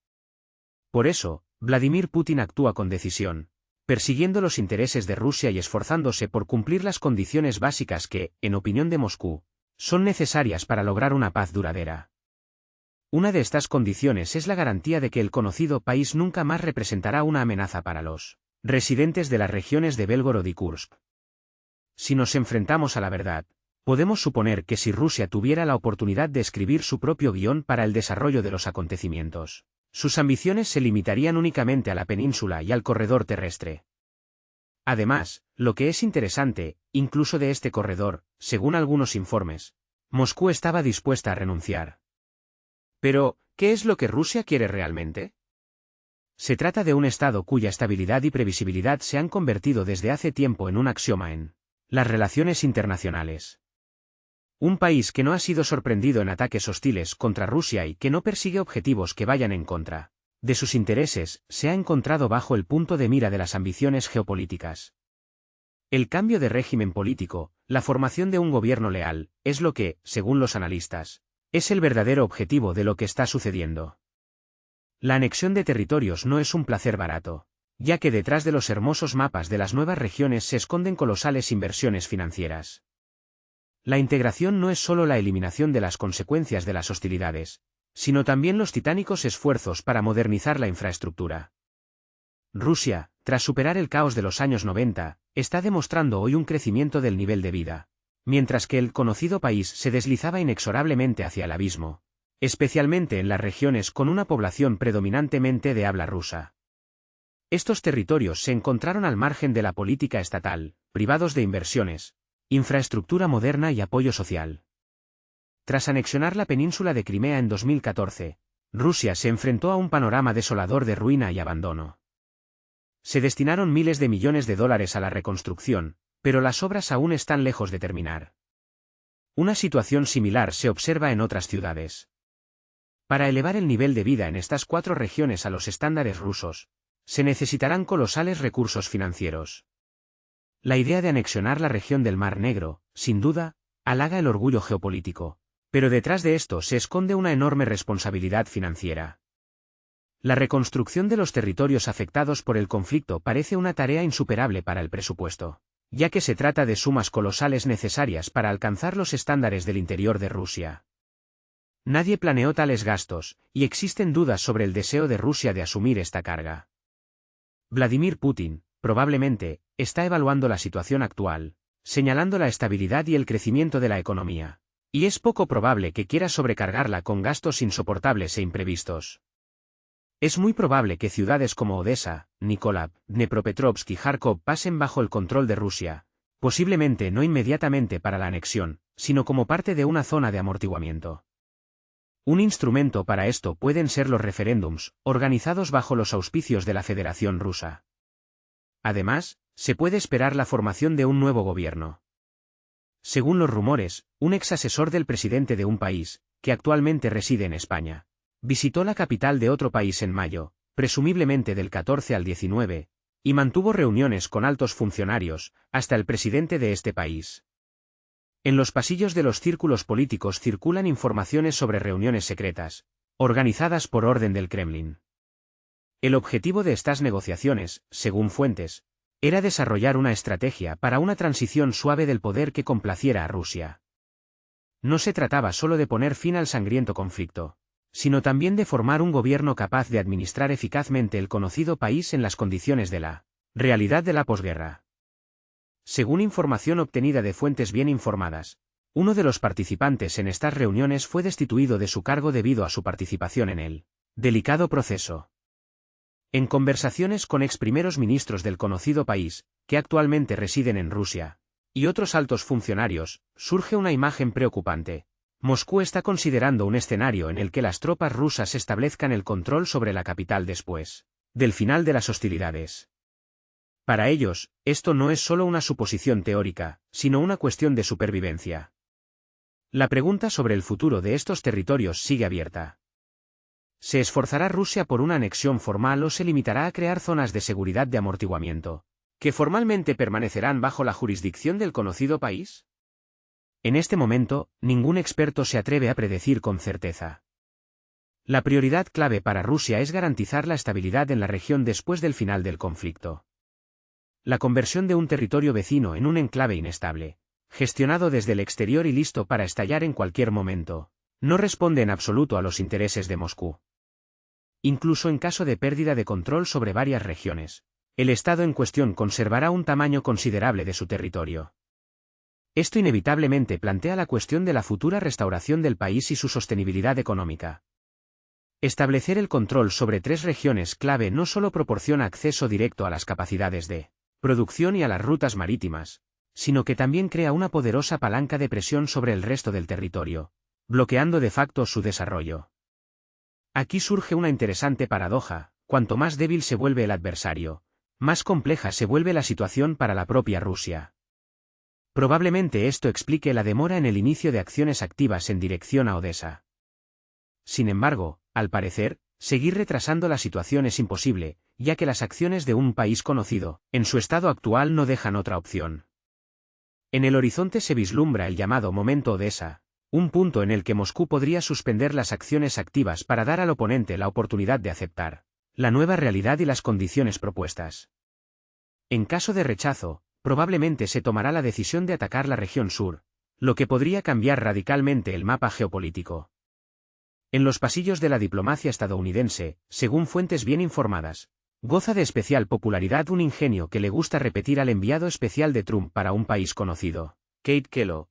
Por eso, Vladimir Putin actúa con decisión, persiguiendo los intereses de Rusia y esforzándose por cumplir las condiciones básicas que, en opinión de Moscú, son necesarias para lograr una paz duradera. Una de estas condiciones es la garantía de que el conocido país nunca más representará una amenaza para los residentes de las regiones de Belgorod y Kursk. Si nos enfrentamos a la verdad, podemos suponer que si Rusia tuviera la oportunidad de escribir su propio guión para el desarrollo de los acontecimientos, sus ambiciones se limitarían únicamente a la península y al corredor terrestre. Además, lo que es interesante, incluso de este corredor, según algunos informes, Moscú estaba dispuesta a renunciar. Pero, ¿qué es lo que Rusia quiere realmente? Se trata de un Estado cuya estabilidad y previsibilidad se han convertido desde hace tiempo en un axioma en las relaciones internacionales. Un país que no ha sido sorprendido en ataques hostiles contra Rusia y que no persigue objetivos que vayan en contra de sus intereses, se ha encontrado bajo el punto de mira de las ambiciones geopolíticas. El cambio de régimen político, la formación de un gobierno leal, es lo que, según los analistas, es el verdadero objetivo de lo que está sucediendo. La anexión de territorios no es un placer barato, ya que detrás de los hermosos mapas de las nuevas regiones se esconden colosales inversiones financieras. La integración no es solo la eliminación de las consecuencias de las hostilidades, sino también los titánicos esfuerzos para modernizar la infraestructura. Rusia, tras superar el caos de los años 90, está demostrando hoy un crecimiento del nivel de vida, mientras que el conocido país se deslizaba inexorablemente hacia el abismo, especialmente en las regiones con una población predominantemente de habla rusa. Estos territorios se encontraron al margen de la política estatal, privados de inversiones, infraestructura moderna y apoyo social. Tras anexionar la península de Crimea en 2014, Rusia se enfrentó a un panorama desolador de ruina y abandono. Se destinaron miles de millones de dólares a la reconstrucción, pero las obras aún están lejos de terminar. Una situación similar se observa en otras ciudades. Para elevar el nivel de vida en estas 4 regiones a los estándares rusos, se necesitarán colosales recursos financieros. La idea de anexionar la región del Mar Negro, sin duda, halaga el orgullo geopolítico, Pero detrás de esto se esconde una enorme responsabilidad financiera. La reconstrucción de los territorios afectados por el conflicto parece una tarea insuperable para el presupuesto, ya que se trata de sumas colosales necesarias para alcanzar los estándares del interior de Rusia. Nadie planeó tales gastos, y existen dudas sobre el deseo de Rusia de asumir esta carga. Vladimir Putin, probablemente, está evaluando la situación actual, señalando la estabilidad y el crecimiento de la economía, y es poco probable que quiera sobrecargarla con gastos insoportables e imprevistos. Es muy probable que ciudades como Odessa, Nikolai, Dnepropetrovsk y Kharkov pasen bajo el control de Rusia, posiblemente no inmediatamente para la anexión, sino como parte de una zona de amortiguamiento. Un instrumento para esto pueden ser los referéndums, organizados bajo los auspicios de la Federación Rusa. Además, se puede esperar la formación de un nuevo gobierno. Según los rumores, un ex asesor del presidente de un país, que actualmente reside en España, visitó la capital de otro país en mayo, presumiblemente del 14 al 19, y mantuvo reuniones con altos funcionarios, hasta el presidente de este país. En los pasillos de los círculos políticos circulan informaciones sobre reuniones secretas, organizadas por orden del Kremlin. El objetivo de estas negociaciones, según fuentes, era desarrollar una estrategia para una transición suave del poder que complaciera a Rusia. No se trataba solo de poner fin al sangriento conflicto, sino también de formar un gobierno capaz de administrar eficazmente el conocido país en las condiciones de la realidad de la posguerra. Según información obtenida de fuentes bien informadas, uno de los participantes en estas reuniones fue destituido de su cargo debido a su participación en el delicado proceso. En conversaciones con ex primeros ministros del conocido país, que actualmente residen en Rusia, y otros altos funcionarios, surge una imagen preocupante. Moscú está considerando un escenario en el que las tropas rusas establezcan el control sobre la capital después del final de las hostilidades. Para ellos, esto no es solo una suposición teórica, sino una cuestión de supervivencia. La pregunta sobre el futuro de estos territorios sigue abierta. ¿Se esforzará Rusia por una anexión formal o se limitará a crear zonas de seguridad de amortiguamiento, que formalmente permanecerán bajo la jurisdicción del conocido país? En este momento, ningún experto se atreve a predecir con certeza. La prioridad clave para Rusia es garantizar la estabilidad en la región después del final del conflicto. La conversión de un territorio vecino en un enclave inestable, gestionado desde el exterior y listo para estallar en cualquier momento, no responde en absoluto a los intereses de Moscú. Incluso en caso de pérdida de control sobre varias regiones, el Estado en cuestión conservará un tamaño considerable de su territorio. Esto inevitablemente plantea la cuestión de la futura restauración del país y su sostenibilidad económica. Establecer el control sobre tres regiones clave no solo proporciona acceso directo a las capacidades de producción y a las rutas marítimas, sino que también crea una poderosa palanca de presión sobre el resto del territorio, bloqueando de facto su desarrollo. Aquí surge una interesante paradoja: cuanto más débil se vuelve el adversario, más compleja se vuelve la situación para la propia Rusia. Probablemente esto explique la demora en el inicio de acciones activas en dirección a Odessa. Sin embargo, al parecer, seguir retrasando la situación es imposible, ya que las acciones de un país conocido, en su estado actual, no dejan otra opción. En el horizonte se vislumbra el llamado momento Odessa, un punto en el que Moscú podría suspender las acciones activas para dar al oponente la oportunidad de aceptar la nueva realidad y las condiciones propuestas. En caso de rechazo, probablemente se tomará la decisión de atacar la región sur, lo que podría cambiar radicalmente el mapa geopolítico. En los pasillos de la diplomacia estadounidense, según fuentes bien informadas, goza de especial popularidad un ingenio que le gusta repetir al enviado especial de Trump para un país conocido, Kate Kellogg.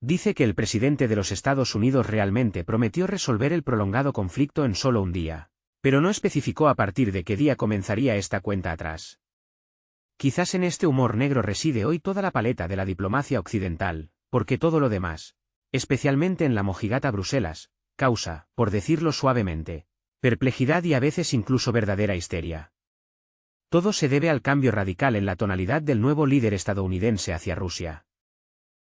Dice que el presidente de los Estados Unidos realmente prometió resolver el prolongado conflicto en solo un día, pero no especificó a partir de qué día comenzaría esta cuenta atrás. Quizás en este humor negro reside hoy toda la paleta de la diplomacia occidental, porque todo lo demás, especialmente en la mojigata Bruselas, causa, por decirlo suavemente, perplejidad y a veces incluso verdadera histeria. Todo se debe al cambio radical en la tonalidad del nuevo líder estadounidense hacia Rusia.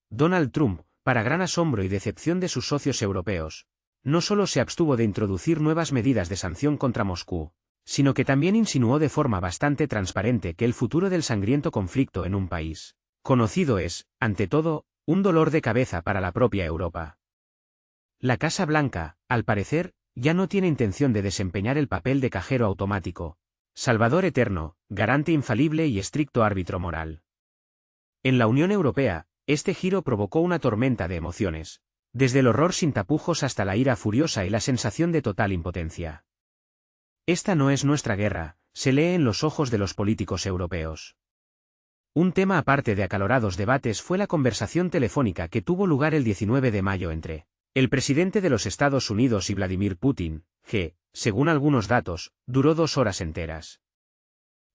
Donald Trump, para gran asombro y decepción de sus socios europeos, no solo se abstuvo de introducir nuevas medidas de sanción contra Moscú, sino que también insinuó de forma bastante transparente que el futuro del sangriento conflicto en un país conocido es, ante todo, un dolor de cabeza para la propia Europa. La Casa Blanca, al parecer, ya no tiene intención de desempeñar el papel de cajero automático, salvador eterno, garante infalible y estricto árbitro moral. En la Unión Europea, este giro provocó una tormenta de emociones, desde el horror sin tapujos hasta la ira furiosa y la sensación de total impotencia. Esta no es nuestra guerra, se lee en los ojos de los políticos europeos. Un tema aparte de acalorados debates fue la conversación telefónica que tuvo lugar el 19 de mayo entre el presidente de los Estados Unidos y Vladimir Putin, que, según algunos datos, duró 2 horas enteras.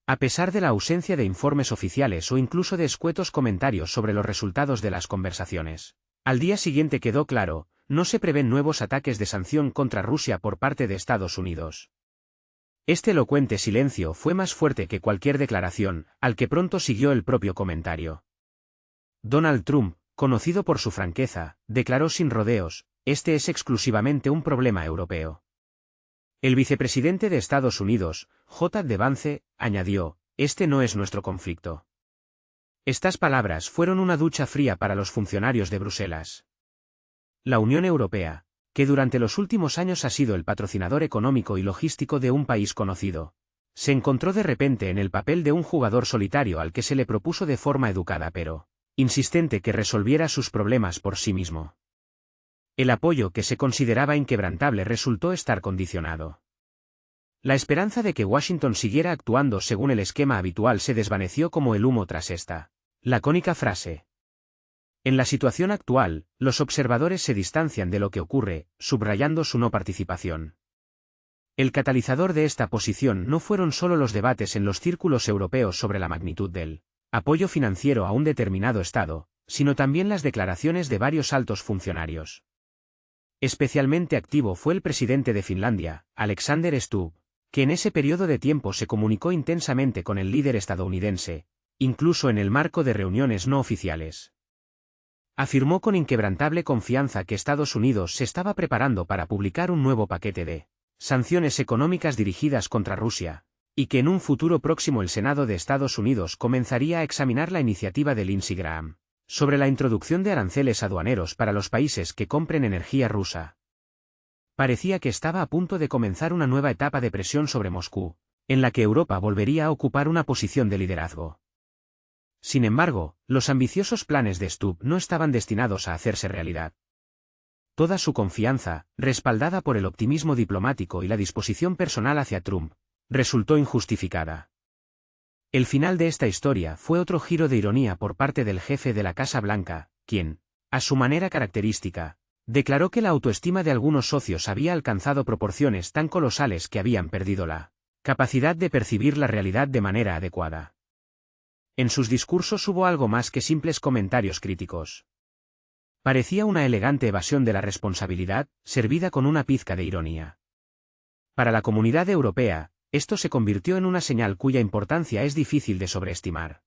A pesar de la ausencia de informes oficiales o incluso de escuetos comentarios sobre los resultados de las conversaciones, al día siguiente quedó claro, no se prevén nuevos ataques de sanción contra Rusia por parte de Estados Unidos. Este elocuente silencio fue más fuerte que cualquier declaración, al que pronto siguió el propio comentario. Donald Trump, conocido por su franqueza, declaró sin rodeos, este es exclusivamente un problema europeo. El vicepresidente de Estados Unidos, J.D. Vance, añadió, este no es nuestro conflicto. Estas palabras fueron una ducha fría para los funcionarios de Bruselas. La Unión Europea, que durante los últimos años ha sido el patrocinador económico y logístico de un país conocido, se encontró de repente en el papel de un jugador solitario al que se le propuso de forma educada pero insistente que resolviera sus problemas por sí mismo. El apoyo que se consideraba inquebrantable resultó estar condicionado. La esperanza de que Washington siguiera actuando según el esquema habitual se desvaneció como el humo tras esta lacónica frase. En la situación actual, los observadores se distancian de lo que ocurre, subrayando su no participación. El catalizador de esta posición no fueron solo los debates en los círculos europeos sobre la magnitud del apoyo financiero a un determinado Estado, sino también las declaraciones de varios altos funcionarios. Especialmente activo fue el presidente de Finlandia, Alexander Stubb, que en ese periodo de tiempo se comunicó intensamente con el líder estadounidense, incluso en el marco de reuniones no oficiales. Afirmó con inquebrantable confianza que Estados Unidos se estaba preparando para publicar un nuevo paquete de sanciones económicas dirigidas contra Rusia, y que en un futuro próximo el Senado de Estados Unidos comenzaría a examinar la iniciativa de Lindsey Graham sobre la introducción de aranceles aduaneros para los países que compren energía rusa. Parecía que estaba a punto de comenzar una nueva etapa de presión sobre Moscú, en la que Europa volvería a ocupar una posición de liderazgo. Sin embargo, los ambiciosos planes de Stubb no estaban destinados a hacerse realidad. Toda su confianza, respaldada por el optimismo diplomático y la disposición personal hacia Trump, resultó injustificada. El final de esta historia fue otro giro de ironía por parte del jefe de la Casa Blanca, quien, a su manera característica, declaró que la autoestima de algunos socios había alcanzado proporciones tan colosales que habían perdido la capacidad de percibir la realidad de manera adecuada. En sus discursos hubo algo más que simples comentarios críticos. Parecía una elegante evasión de la responsabilidad, servida con una pizca de ironía. Para la comunidad europea, esto se convirtió en una señal cuya importancia es difícil de sobreestimar.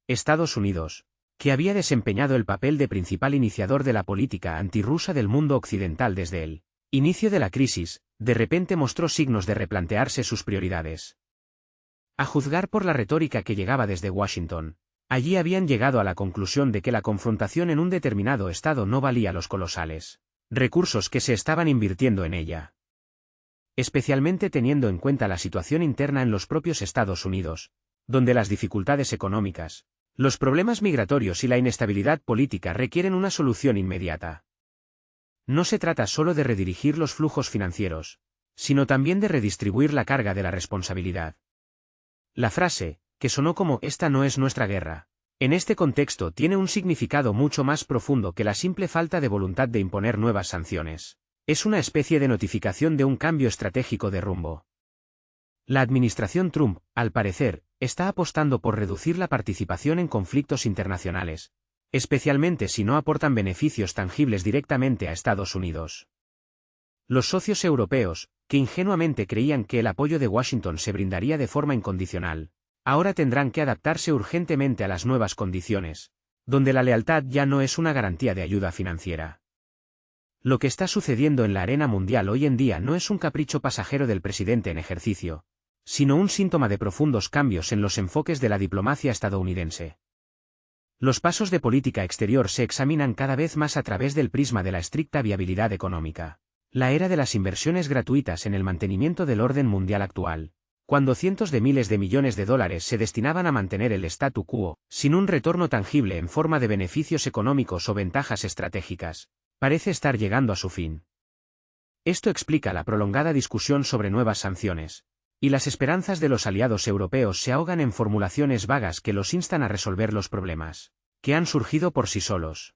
Estados Unidos, que había desempeñado el papel de principal iniciador de la política antirrusa del mundo occidental desde el inicio de la crisis, de repente mostró signos de replantearse sus prioridades. A juzgar por la retórica que llegaba desde Washington, allí habían llegado a la conclusión de que la confrontación en un determinado estado no valía los colosales recursos que se estaban invirtiendo en ella. Especialmente teniendo en cuenta la situación interna en los propios Estados Unidos, donde las dificultades económicas, los problemas migratorios y la inestabilidad política requieren una solución inmediata. No se trata solo de redirigir los flujos financieros, sino también de redistribuir la carga de la responsabilidad. La frase, que sonó como «esta no es nuestra guerra», en este contexto tiene un significado mucho más profundo que la simple falta de voluntad de imponer nuevas sanciones. Es una especie de notificación de un cambio estratégico de rumbo. La administración Trump, al parecer, está apostando por reducir la participación en conflictos internacionales, especialmente si no aportan beneficios tangibles directamente a Estados Unidos. Los socios europeos, que ingenuamente creían que el apoyo de Washington se brindaría de forma incondicional, ahora tendrán que adaptarse urgentemente a las nuevas condiciones, donde la lealtad ya no es una garantía de ayuda financiera. Lo que está sucediendo en la arena mundial hoy en día no es un capricho pasajero del presidente en ejercicio, sino un síntoma de profundos cambios en los enfoques de la diplomacia estadounidense. Los pasos de política exterior se examinan cada vez más a través del prisma de la estricta viabilidad económica. La era de las inversiones gratuitas en el mantenimiento del orden mundial actual, cuando cientos de miles de millones de dólares se destinaban a mantener el statu quo, sin un retorno tangible en forma de beneficios económicos o ventajas estratégicas, parece estar llegando a su fin. Esto explica la prolongada discusión sobre nuevas sanciones, y las esperanzas de los aliados europeos se ahogan en formulaciones vagas que los instan a resolver los problemas que han surgido por sí solos.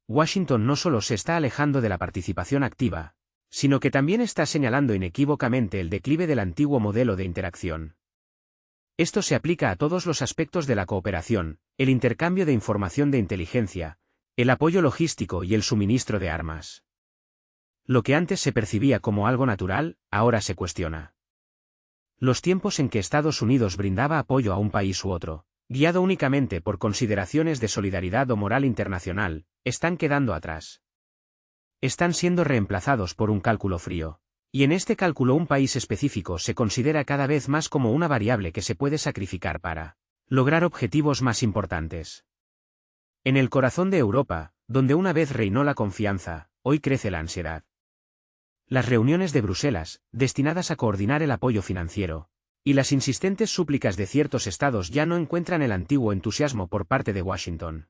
Washington no solo se está alejando de la participación activa, sino que también está señalando inequívocamente el declive del antiguo modelo de interacción. Esto se aplica a todos los aspectos de la cooperación, el intercambio de información de inteligencia, el apoyo logístico y el suministro de armas. Lo que antes se percibía como algo natural, ahora se cuestiona. Los tiempos en que Estados Unidos brindaba apoyo a un país u otro, guiado únicamente por consideraciones de solidaridad o moral internacional, están quedando atrás. Están siendo reemplazados por un cálculo frío, y en este cálculo un país específico se considera cada vez más como una variable que se puede sacrificar para lograr objetivos más importantes. En el corazón de Europa, donde una vez reinó la confianza, hoy crece la ansiedad. Las reuniones de Bruselas, destinadas a coordinar el apoyo financiero, y las insistentes súplicas de ciertos estados ya no encuentran el antiguo entusiasmo por parte de Washington.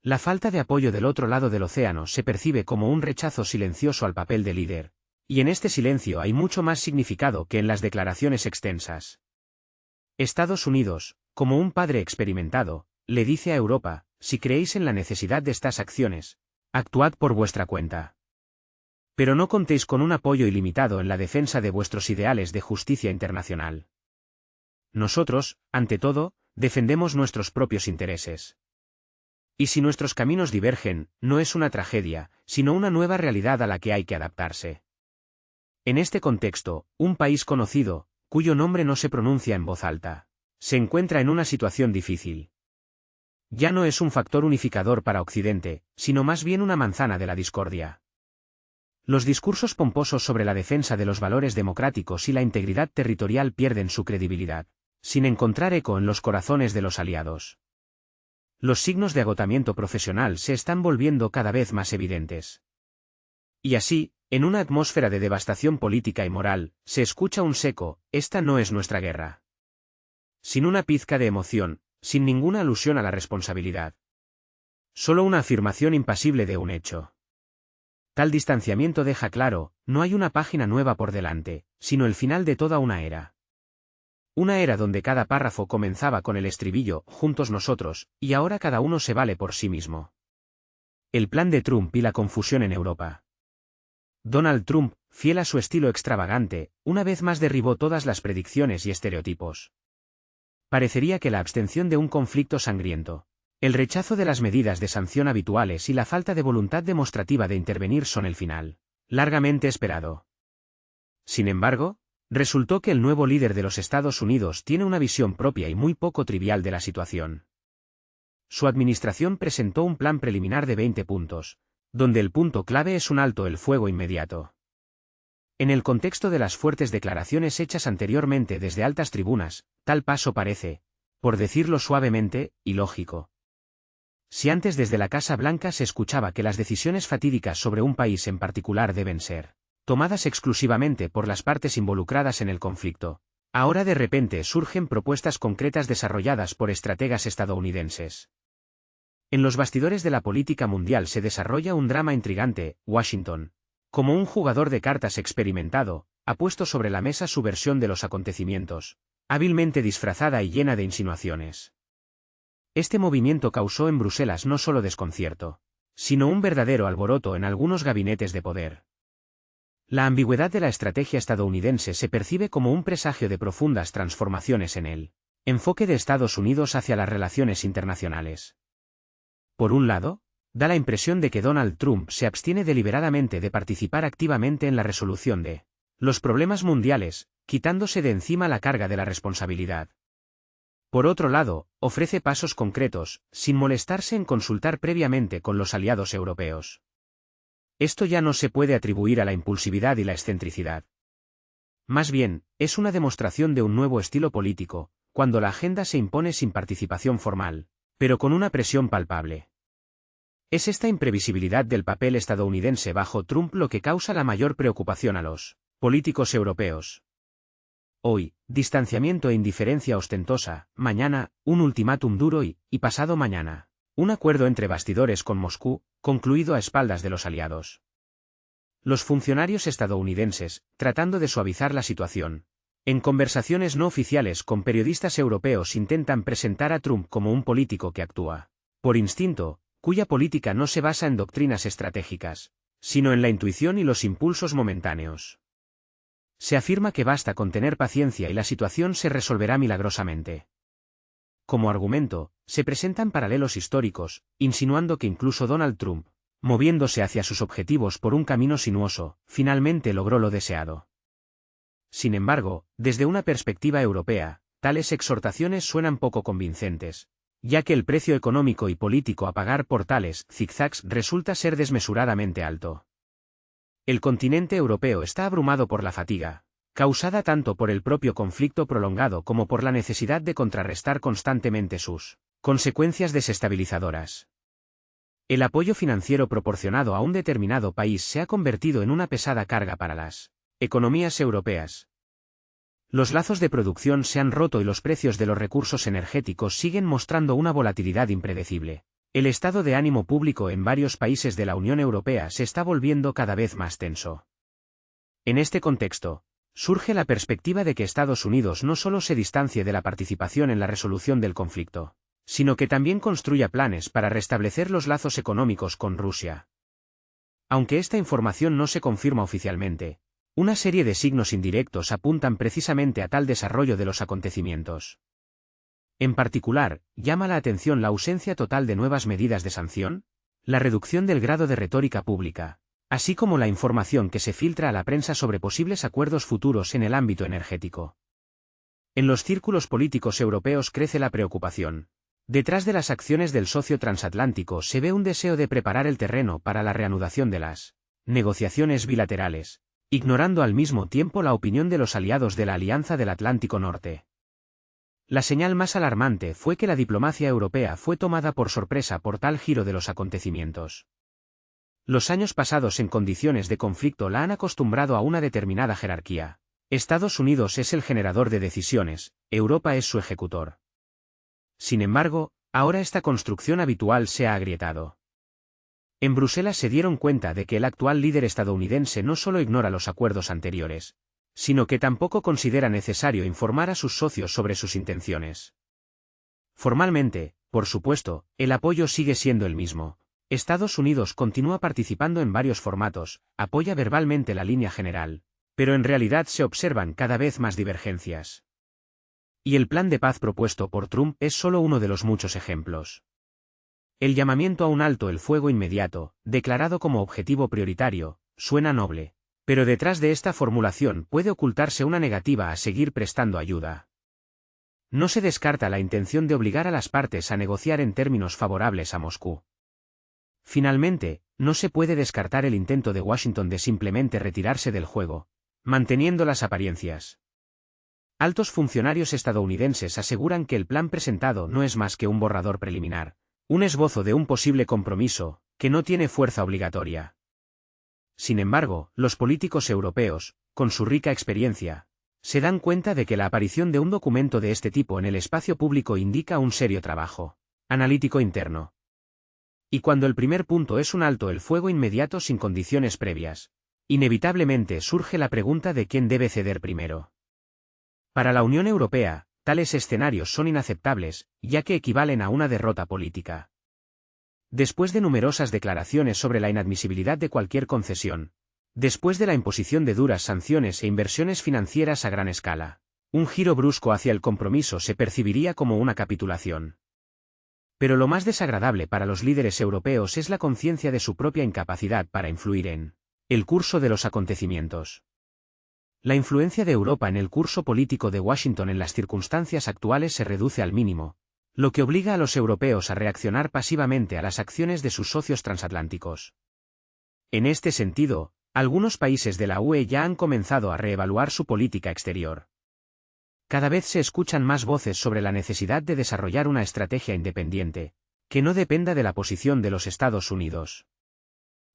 La falta de apoyo del otro lado del océano se percibe como un rechazo silencioso al papel de líder, y en este silencio hay mucho más significado que en las declaraciones extensas. Estados Unidos, como un padre experimentado, le dice a Europa: si creéis en la necesidad de estas acciones, actuad por vuestra cuenta. Pero no contéis con un apoyo ilimitado en la defensa de vuestros ideales de justicia internacional. Nosotros, ante todo, defendemos nuestros propios intereses. Y si nuestros caminos divergen, no es una tragedia, sino una nueva realidad a la que hay que adaptarse. En este contexto, un país conocido, cuyo nombre no se pronuncia en voz alta, se encuentra en una situación difícil. Ya no es un factor unificador para Occidente, sino más bien una manzana de la discordia. Los discursos pomposos sobre la defensa de los valores democráticos y la integridad territorial pierden su credibilidad, sin encontrar eco en los corazones de los aliados. Los signos de agotamiento profesional se están volviendo cada vez más evidentes. Y así, en una atmósfera de devastación política y moral, se escucha un seco: esta no es nuestra guerra. Sin una pizca de emoción, sin ninguna alusión a la responsabilidad. Solo una afirmación impasible de un hecho. Tal distanciamiento deja claro: no hay una página nueva por delante, sino el final de toda una era. Una era donde cada párrafo comenzaba con el estribillo: juntos nosotros, y ahora cada uno se vale por sí mismo. El plan de Trump y la confusión en Europa. Donald Trump, fiel a su estilo extravagante, una vez más derribó todas las predicciones y estereotipos. Parecería que la abstención de un conflicto sangriento, el rechazo de las medidas de sanción habituales y la falta de voluntad demostrativa de intervenir son el final, largamente esperado. Sin embargo, resultó que el nuevo líder de los Estados Unidos tiene una visión propia y muy poco trivial de la situación. Su administración presentó un plan preliminar de 20 puntos, donde el punto clave es un alto el fuego inmediato. En el contexto de las fuertes declaraciones hechas anteriormente desde altas tribunas, tal paso parece, por decirlo suavemente, ilógico. Si antes desde la Casa Blanca se escuchaba que las decisiones fatídicas sobre un país en particular deben ser tomadas exclusivamente por las partes involucradas en el conflicto, ahora de repente surgen propuestas concretas desarrolladas por estrategas estadounidenses. En los bastidores de la política mundial se desarrolla un drama intrigante. Washington, como un jugador de cartas experimentado, ha puesto sobre la mesa su versión de los acontecimientos, hábilmente disfrazada y llena de insinuaciones. Este movimiento causó en Bruselas no solo desconcierto, sino un verdadero alboroto en algunos gabinetes de poder. La ambigüedad de la estrategia estadounidense se percibe como un presagio de profundas transformaciones en el enfoque de Estados Unidos hacia las relaciones internacionales. Por un lado, da la impresión de que Donald Trump se abstiene deliberadamente de participar activamente en la resolución de los problemas mundiales, quitándose de encima la carga de la responsabilidad. Por otro lado, ofrece pasos concretos, sin molestarse en consultar previamente con los aliados europeos. Esto ya no se puede atribuir a la impulsividad y la excentricidad. Más bien, es una demostración de un nuevo estilo político, cuando la agenda se impone sin participación formal, pero con una presión palpable. Es esta imprevisibilidad del papel estadounidense bajo Trump lo que causa la mayor preocupación a los políticos europeos. Hoy, distanciamiento e indiferencia ostentosa, mañana, un ultimátum duro y pasado mañana, un acuerdo entre bastidores con Moscú, concluido a espaldas de los aliados. Los funcionarios estadounidenses, tratando de suavizar la situación, en conversaciones no oficiales con periodistas europeos intentan presentar a Trump como un político que actúa por instinto, cuya política no se basa en doctrinas estratégicas, sino en la intuición y los impulsos momentáneos. Se afirma que basta con tener paciencia y la situación se resolverá milagrosamente. Como argumento, se presentan paralelos históricos, insinuando que incluso Donald Trump, moviéndose hacia sus objetivos por un camino sinuoso, finalmente logró lo deseado. Sin embargo, desde una perspectiva europea, tales exhortaciones suenan poco convincentes, ya que el precio económico y político a pagar por tales zigzags resulta ser desmesuradamente alto. El continente europeo está abrumado por la fatiga, causada tanto por el propio conflicto prolongado como por la necesidad de contrarrestar constantemente sus consecuencias desestabilizadoras. El apoyo financiero proporcionado a un determinado país se ha convertido en una pesada carga para las economías europeas. Los lazos de producción se han roto y los precios de los recursos energéticos siguen mostrando una volatilidad impredecible. El estado de ánimo público en varios países de la Unión Europea se está volviendo cada vez más tenso. En este contexto, surge la perspectiva de que Estados Unidos no solo se distancie de la participación en la resolución del conflicto, sino que también construya planes para restablecer los lazos económicos con Rusia. Aunque esta información no se confirma oficialmente, una serie de signos indirectos apuntan precisamente a tal desarrollo de los acontecimientos. En particular, llama la atención la ausencia total de nuevas medidas de sanción, la reducción del grado de retórica pública, así como la información que se filtra a la prensa sobre posibles acuerdos futuros en el ámbito energético. En los círculos políticos europeos crece la preocupación. Detrás de las acciones del socio transatlántico se ve un deseo de preparar el terreno para la reanudación de las negociaciones bilaterales, ignorando al mismo tiempo la opinión de los aliados de la Alianza del Atlántico Norte. La señal más alarmante fue que la diplomacia europea fue tomada por sorpresa por tal giro de los acontecimientos. Los años pasados en condiciones de conflicto la han acostumbrado a una determinada jerarquía. Estados Unidos es el generador de decisiones, Europa es su ejecutor. Sin embargo, ahora esta construcción habitual se ha agrietado. En Bruselas se dieron cuenta de que el actual líder estadounidense no solo ignora los acuerdos anteriores, sino que tampoco considera necesario informar a sus socios sobre sus intenciones. Formalmente, por supuesto, el apoyo sigue siendo el mismo. Estados Unidos continúa participando en varios formatos, apoya verbalmente la línea general, pero en realidad se observan cada vez más divergencias. Y el plan de paz propuesto por Trump es solo uno de los muchos ejemplos. El llamamiento a un alto el fuego inmediato, declarado como objetivo prioritario, suena noble. Pero detrás de esta formulación puede ocultarse una negativa a seguir prestando ayuda. No se descarta la intención de obligar a las partes a negociar en términos favorables a Moscú. Finalmente, no se puede descartar el intento de Washington de simplemente retirarse del juego, manteniendo las apariencias. Altos funcionarios estadounidenses aseguran que el plan presentado no es más que un borrador preliminar, un esbozo de un posible compromiso, que no tiene fuerza obligatoria. Sin embargo, los políticos europeos, con su rica experiencia, se dan cuenta de que la aparición de un documento de este tipo en el espacio público indica un serio trabajo analítico interno. Y cuando el primer punto es un alto el fuego inmediato sin condiciones previas, inevitablemente surge la pregunta de quién debe ceder primero. Para la Unión Europea, tales escenarios son inaceptables, ya que equivalen a una derrota política. Después de numerosas declaraciones sobre la inadmisibilidad de cualquier concesión, después de la imposición de duras sanciones e inversiones financieras a gran escala, un giro brusco hacia el compromiso se percibiría como una capitulación. Pero lo más desagradable para los líderes europeos es la conciencia de su propia incapacidad para influir en el curso de los acontecimientos. La influencia de Europa en el curso político de Washington en las circunstancias actuales se reduce al mínimo, lo que obliga a los europeos a reaccionar pasivamente a las acciones de sus socios transatlánticos. En este sentido, algunos países de la UE ya han comenzado a reevaluar su política exterior. cada vez se escuchan más voces sobre la necesidad de desarrollar una estrategia independiente, que no dependa de la posición de los Estados Unidos.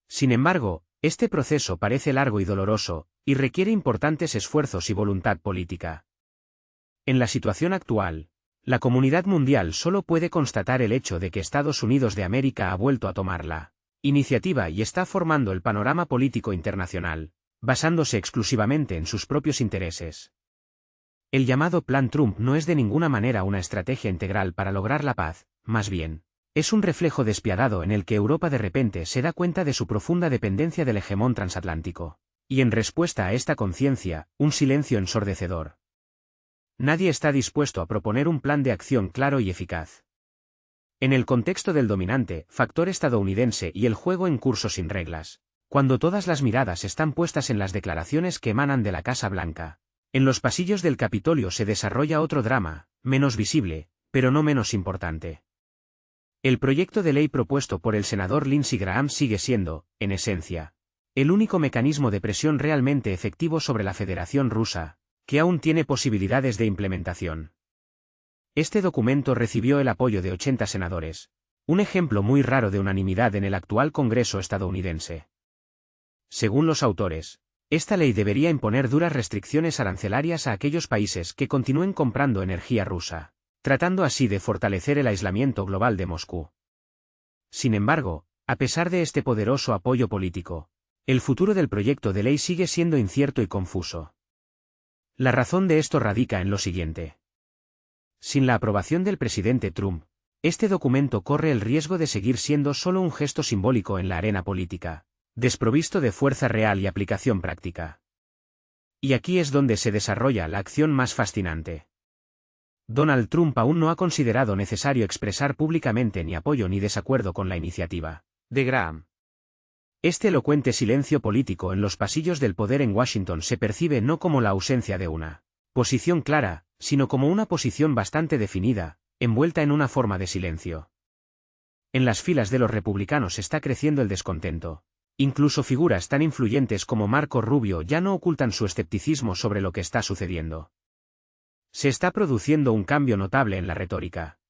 Sin embargo, este proceso parece largo y doloroso, y requiere importantes esfuerzos y voluntad política. En la situación actual, la comunidad mundial solo puede constatar el hecho de que Estados Unidos de América ha vuelto a tomar la iniciativa y está formando el panorama político internacional, basándose exclusivamente en sus propios intereses. El llamado Plan Trump no es de ninguna manera una estrategia integral para lograr la paz, más bien, es un reflejo despiadado en el que Europa de repente se da cuenta de su profunda dependencia del hegemón transatlántico, y en respuesta a esta conciencia, un silencio ensordecedor. Nadie está dispuesto a proponer un plan de acción claro y eficaz. En el contexto del dominante factor estadounidense y el juego en curso sin reglas, cuando todas las miradas están puestas en las declaraciones que emanan de la Casa Blanca, en los pasillos del Capitolio se desarrolla otro drama, menos visible, pero no menos importante. El proyecto de ley propuesto por el senador Lindsey Graham sigue siendo, en esencia, el único mecanismo de presión realmente efectivo sobre la Federación Rusa, que aún tiene posibilidades de implementación. Este documento recibió el apoyo de 80 senadores, un ejemplo muy raro de unanimidad en el actual Congreso estadounidense. Según los autores, esta ley debería imponer duras restricciones arancelarias a aquellos países que continúen comprando energía rusa, tratando así de fortalecer el aislamiento global de Moscú. Sin embargo, a pesar de este poderoso apoyo político, el futuro del proyecto de ley sigue siendo incierto y confuso. La razón de esto radica en lo siguiente. Sin la aprobación del presidente Trump, este documento corre el riesgo de seguir siendo solo un gesto simbólico en la arena política, desprovisto de fuerza real y aplicación práctica. Y aquí es donde se desarrolla la acción más fascinante. Donald Trump aún no ha considerado necesario expresar públicamente ni apoyo ni desacuerdo con la iniciativa de Graham. Este elocuente silencio político en los pasillos del poder en Washington se percibe no como la ausencia de una posición clara, sino como una posición bastante definida, envuelta en una forma de silencio. En las filas de los republicanos está creciendo el descontento. Incluso figuras tan influyentes como Marco Rubio ya no ocultan su escepticismo sobre lo que está sucediendo. Se está produciendo un cambio notable en la retórica.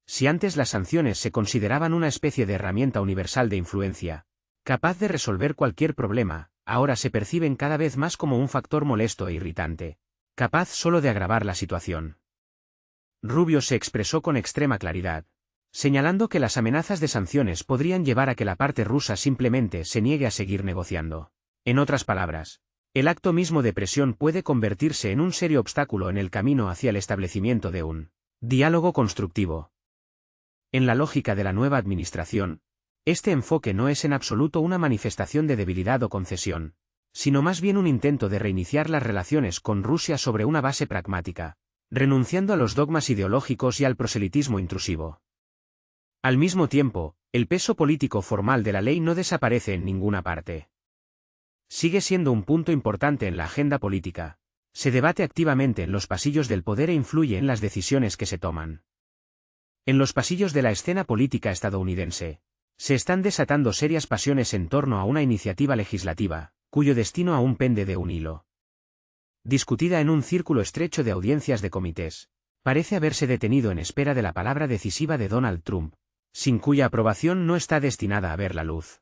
Si antes las sanciones se consideraban una especie de herramienta universal de influencia, capaz de resolver cualquier problema, ahora se perciben cada vez más como un factor molesto e irritante, capaz solo de agravar la situación. Rubio se expresó con extrema claridad, señalando que las amenazas de sanciones podrían llevar a que la parte rusa simplemente se niegue a seguir negociando. En otras palabras, el acto mismo de presión puede convertirse en un serio obstáculo en el camino hacia el establecimiento de un diálogo constructivo. En la lógica de la nueva administración, este enfoque no es en absoluto una manifestación de debilidad o concesión, sino más bien un intento de reiniciar las relaciones con Rusia sobre una base pragmática, renunciando a los dogmas ideológicos y al proselitismo intrusivo. Al mismo tiempo, el peso político formal de la ley no desaparece en ninguna parte. Sigue siendo un punto importante en la agenda política, se debate activamente en los pasillos del poder e influye en las decisiones que se toman. En los pasillos de la escena política estadounidense, se están desatando serias pasiones en torno a una iniciativa legislativa, cuyo destino aún pende de un hilo. Discutida en un círculo estrecho de audiencias de comités, parece haberse detenido en espera de la palabra decisiva de Donald Trump, sin cuya aprobación no está destinada a ver la luz.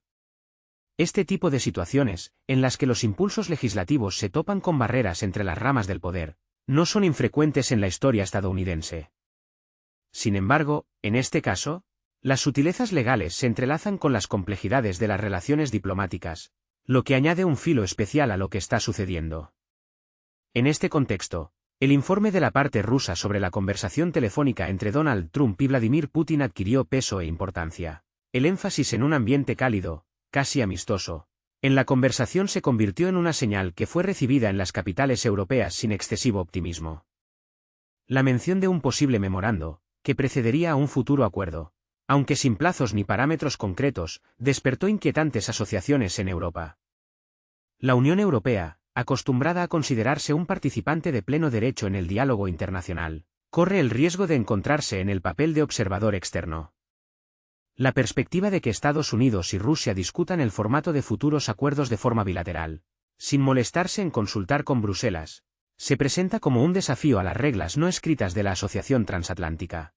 Este tipo de situaciones, en las que los impulsos legislativos se topan con barreras entre las ramas del poder, no son infrecuentes en la historia estadounidense. Sin embargo, en este caso, las sutilezas legales se entrelazan con las complejidades de las relaciones diplomáticas, lo que añade un filo especial a lo que está sucediendo. En este contexto, el informe de la parte rusa sobre la conversación telefónica entre Donald Trump y Vladimir Putin adquirió peso e importancia. El énfasis en un ambiente cálido, casi amistoso, en la conversación se convirtió en una señal que fue recibida en las capitales europeas sin excesivo optimismo. La mención de un posible memorando, que precedería a un futuro acuerdo, aunque sin plazos ni parámetros concretos, despertó inquietantes asociaciones en Europa. La Unión Europea, acostumbrada a considerarse un participante de pleno derecho en el diálogo internacional, corre el riesgo de encontrarse en el papel de observador externo. La perspectiva de que Estados Unidos y Rusia discutan el formato de futuros acuerdos de forma bilateral, sin molestarse en consultar con Bruselas, Se presenta como un desafío a las reglas no escritas de la Asociación Transatlántica.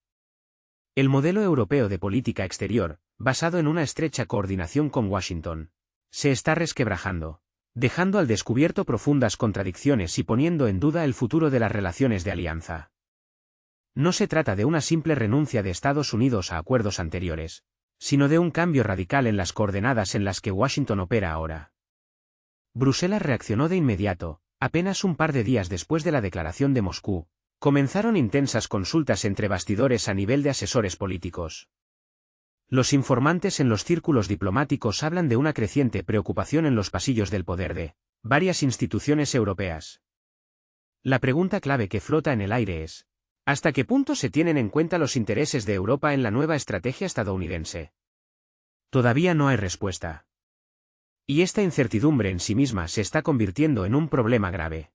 El modelo europeo de política exterior, basado en una estrecha coordinación con Washington, se está resquebrajando, dejando al descubierto profundas contradicciones y poniendo en duda el futuro de las relaciones de alianza. No se trata de una simple renuncia de Estados Unidos a acuerdos anteriores, sino de un cambio radical en las coordenadas en las que Washington opera ahora. Bruselas reaccionó de inmediato, apenas un par de días después de la declaración de Moscú. Comenzaron intensas consultas entre bastidores a nivel de asesores políticos. Los informantes en los círculos diplomáticos hablan de una creciente preocupación en los pasillos del poder de varias instituciones europeas. La pregunta clave que flota en el aire es: ¿hasta qué punto se tienen en cuenta los intereses de Europa en la nueva estrategia estadounidense? Todavía no hay respuesta. Y esta incertidumbre en sí misma se está convirtiendo en un problema grave.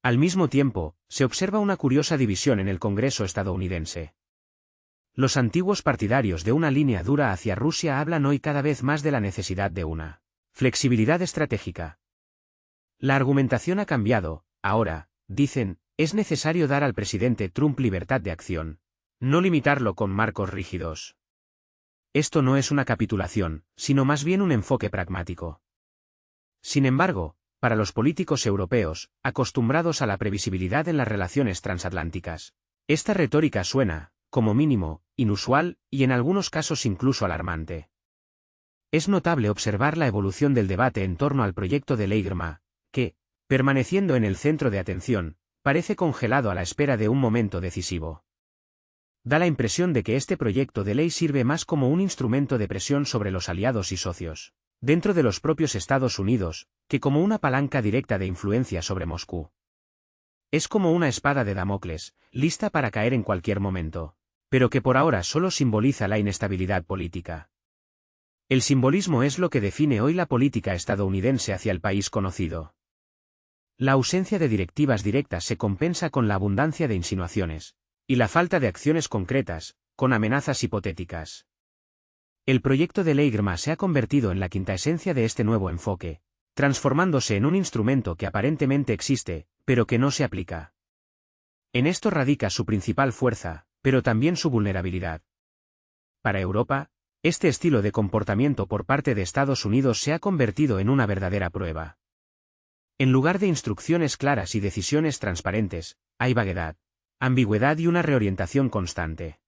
Al mismo tiempo, se observa una curiosa división en el Congreso estadounidense. Los antiguos partidarios de una línea dura hacia Rusia hablan hoy cada vez más de la necesidad de una flexibilidad estratégica. La argumentación ha cambiado. Ahora, dicen, es necesario dar al presidente Trump libertad de acción, no limitarlo con marcos rígidos. Esto no es una capitulación, sino más bien un enfoque pragmático. Sin embargo, para los políticos europeos, acostumbrados a la previsibilidad en las relaciones transatlánticas, esta retórica suena, como mínimo, inusual y en algunos casos incluso alarmante. Es notable observar la evolución del debate en torno al proyecto de ley GRMA, que, permaneciendo en el centro de atención, parece congelado a la espera de un momento decisivo. Da la impresión de que este proyecto de ley sirve más como un instrumento de presión sobre los aliados y socios dentro de los propios Estados Unidos, que como una palanca directa de influencia sobre Moscú. Es como una espada de Damocles, lista para caer en cualquier momento, pero que por ahora solo simboliza la inestabilidad política. El simbolismo es lo que define hoy la política estadounidense hacia el país conocido. La ausencia de directivas directas se compensa con la abundancia de insinuaciones, y la falta de acciones concretas, con amenazas hipotéticas. El proyecto de ley GRMA se ha convertido en la quintaesencia de este nuevo enfoque, transformándose en un instrumento que aparentemente existe, pero que no se aplica. En esto radica su principal fuerza, pero también su vulnerabilidad. Para Europa, este estilo de comportamiento por parte de Estados Unidos se ha convertido en una verdadera prueba. En lugar de instrucciones claras y decisiones transparentes, hay vaguedad, ambigüedad y una reorientación constante.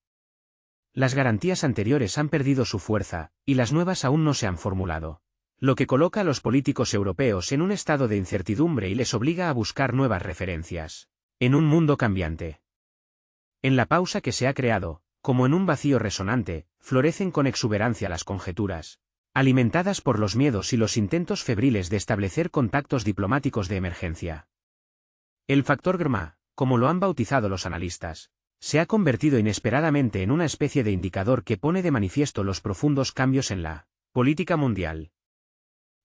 Las garantías anteriores han perdido su fuerza, y las nuevas aún no se han formulado, lo que coloca a los políticos europeos en un estado de incertidumbre y les obliga a buscar nuevas referencias, en un mundo cambiante. En la pausa que se ha creado, como en un vacío resonante, florecen con exuberancia las conjeturas, alimentadas por los miedos y los intentos febriles de establecer contactos diplomáticos de emergencia. El factor GRMA, como lo han bautizado los analistas, se ha convertido inesperadamente en una especie de indicador que pone de manifiesto los profundos cambios en la política mundial.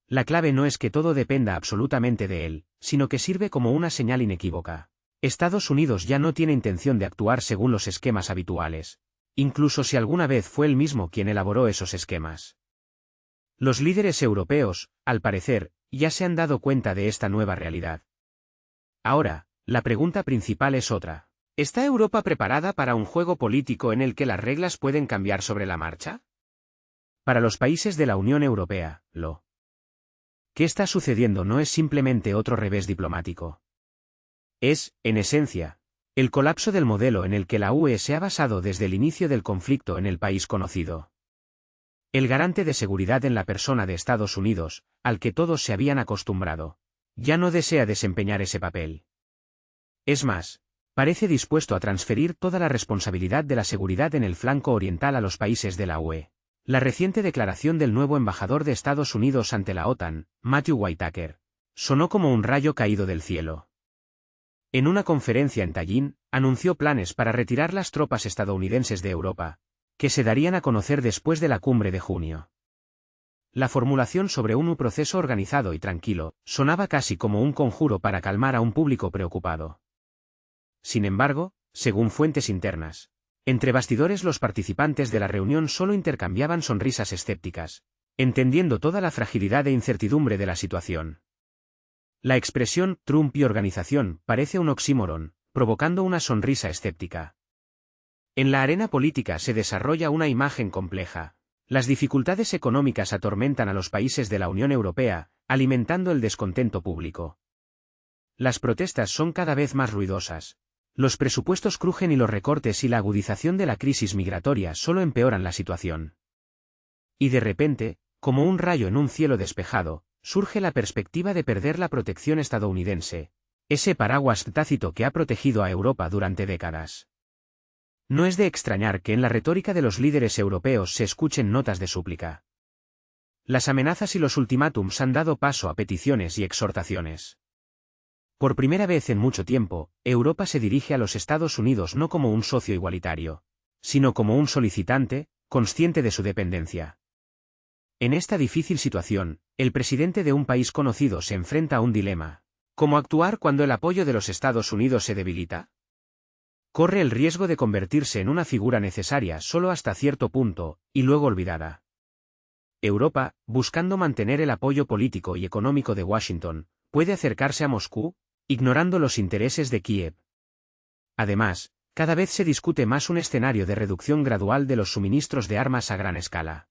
La clave no es que todo dependa absolutamente de él, sino que sirve como una señal inequívoca. Estados Unidos ya no tiene intención de actuar según los esquemas habituales, incluso si alguna vez fue él mismo quien elaboró esos esquemas. Los líderes europeos, al parecer, ya se han dado cuenta de esta nueva realidad. Ahora, la pregunta principal es otra. ¿Está Europa preparada para un juego político en el que las reglas pueden cambiar sobre la marcha? Para los países de la Unión Europea, lo que está sucediendo no es simplemente otro revés diplomático. Es, en esencia, el colapso del modelo en el que la UE se ha basado desde el inicio del conflicto en el país conocido. El garante de seguridad en la persona de Estados Unidos, al que todos se habían acostumbrado, ya no desea desempeñar ese papel. Es más, parece dispuesto a transferir toda la responsabilidad de la seguridad en el flanco oriental a los países de la UE. La reciente declaración del nuevo embajador de Estados Unidos ante la OTAN, Matthew Whitaker, sonó como un rayo caído del cielo. En una conferencia en Tallinn, anunció planes para retirar las tropas estadounidenses de Europa, que se darían a conocer después de la cumbre de junio. La formulación sobre un proceso organizado y tranquilo sonaba casi como un conjuro para calmar a un público preocupado. Sin embargo, según fuentes internas, entre bastidores los participantes de la reunión solo intercambiaban sonrisas escépticas, entendiendo toda la fragilidad e incertidumbre de la situación. La expresión Trump y organización parece un oxímoron, provocando una sonrisa escéptica. En la arena política se desarrolla una imagen compleja. Las dificultades económicas atormentan a los países de la Unión Europea, alimentando el descontento público. Las protestas son cada vez más ruidosas. Los presupuestos crujen y los recortes y la agudización de la crisis migratoria solo empeoran la situación. Y de repente, como un rayo en un cielo despejado, surge la perspectiva de perder la protección estadounidense, ese paraguas tácito que ha protegido a Europa durante décadas. No es de extrañar que en la retórica de los líderes europeos se escuchen notas de súplica. Las amenazas y los ultimátums han dado paso a peticiones y exhortaciones. Por primera vez en mucho tiempo, Europa se dirige a los Estados Unidos no como un socio igualitario, sino como un solicitante, consciente de su dependencia. En esta difícil situación, el presidente de un país conocido se enfrenta a un dilema. ¿Cómo actuar cuando el apoyo de los Estados Unidos se debilita? Corre el riesgo de convertirse en una figura necesaria solo hasta cierto punto, y luego olvidada. Europa, buscando mantener el apoyo político y económico de Washington, puede acercarse a Moscú, ignorando los intereses de Kiev. Además, cada vez se discute más un escenario de reducción gradual de los suministros de armas a gran escala.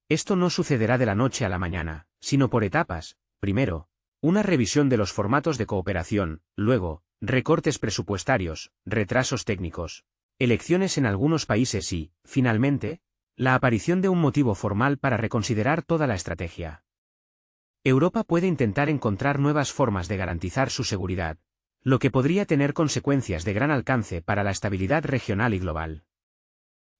Esto no sucederá de la noche a la mañana, sino por etapas. Primero, una revisión de los formatos de cooperación, luego, recortes presupuestarios, retrasos técnicos, elecciones en algunos países y, finalmente, la aparición de un motivo formal para reconsiderar toda la estrategia. Europa puede intentar encontrar nuevas formas de garantizar su seguridad, lo que podría tener consecuencias de gran alcance para la estabilidad regional y global.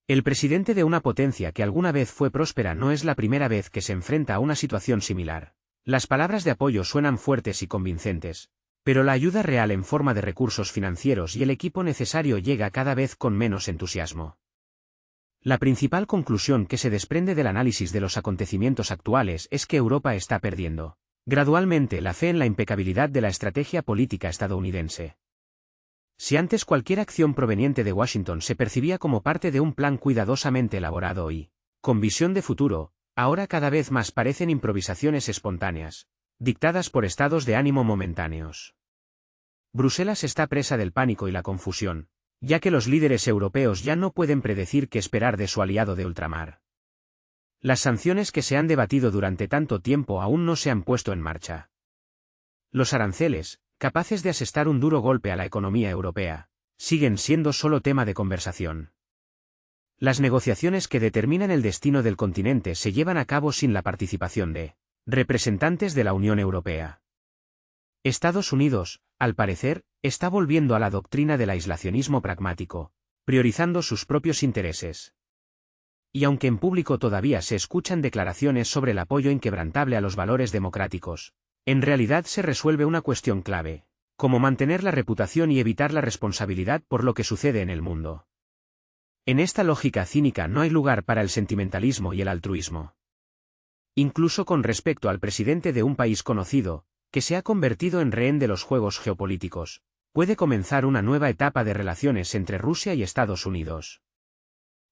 El presidente de una potencia que alguna vez fue próspera no es la primera vez que se enfrenta a una situación similar. Las palabras de apoyo suenan fuertes y convincentes, pero la ayuda real en forma de recursos financieros y el equipo necesario llega cada vez con menos entusiasmo. La principal conclusión que se desprende del análisis de los acontecimientos actuales es que Europa está perdiendo, gradualmente, la fe en la impecabilidad de la estrategia política estadounidense. Si antes cualquier acción proveniente de Washington se percibía como parte de un plan cuidadosamente elaborado y, con visión de futuro, ahora cada vez más parecen improvisaciones espontáneas, dictadas por estados de ánimo momentáneos. Bruselas está presa del pánico y la confusión, ya que los líderes europeos ya no pueden predecir qué esperar de su aliado de ultramar. Las sanciones que se han debatido durante tanto tiempo aún no se han puesto en marcha. Los aranceles, capaces de asestar un duro golpe a la economía europea, siguen siendo solo tema de conversación. Las negociaciones que determinan el destino del continente se llevan a cabo sin la participación de representantes de la Unión Europea. Estados Unidos, al parecer, está volviendo a la doctrina del aislacionismo pragmático, priorizando sus propios intereses. Y aunque en público todavía se escuchan declaraciones sobre el apoyo inquebrantable a los valores democráticos, en realidad se resuelve una cuestión clave: cómo mantener la reputación y evitar la responsabilidad por lo que sucede en el mundo. En esta lógica cínica no hay lugar para el sentimentalismo y el altruismo. Incluso con respecto al presidente de un país conocido, que se ha convertido en rehén de los juegos geopolíticos, puede comenzar una nueva etapa de relaciones entre Rusia y Estados Unidos.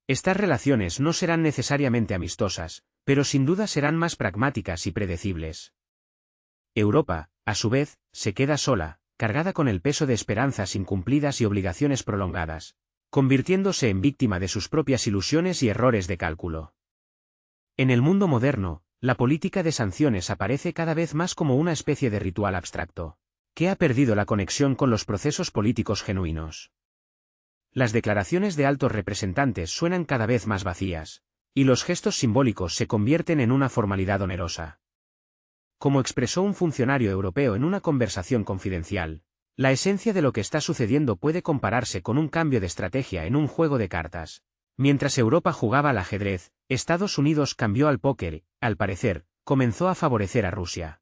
Estas relaciones no serán necesariamente amistosas, pero sin duda serán más pragmáticas y predecibles. Europa, a su vez, se queda sola, cargada con el peso de esperanzas incumplidas y obligaciones prolongadas, convirtiéndose en víctima de sus propias ilusiones y errores de cálculo. En el mundo moderno, la política de sanciones aparece cada vez más como una especie de ritual abstracto, que ha perdido la conexión con los procesos políticos genuinos. Las declaraciones de altos representantes suenan cada vez más vacías, y los gestos simbólicos se convierten en una formalidad onerosa. Como expresó un funcionario europeo en una conversación confidencial, la esencia de lo que está sucediendo puede compararse con un cambio de estrategia en un juego de cartas. Mientras Europa jugaba al ajedrez, Estados Unidos cambió al póker y, al parecer, comenzó a favorecer a Rusia.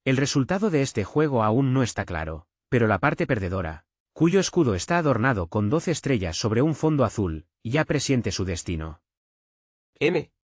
El resultado de este juego aún no está claro, pero la parte perdedora, cuyo escudo está adornado con 12 estrellas sobre un fondo azul, ya presiente su destino. M.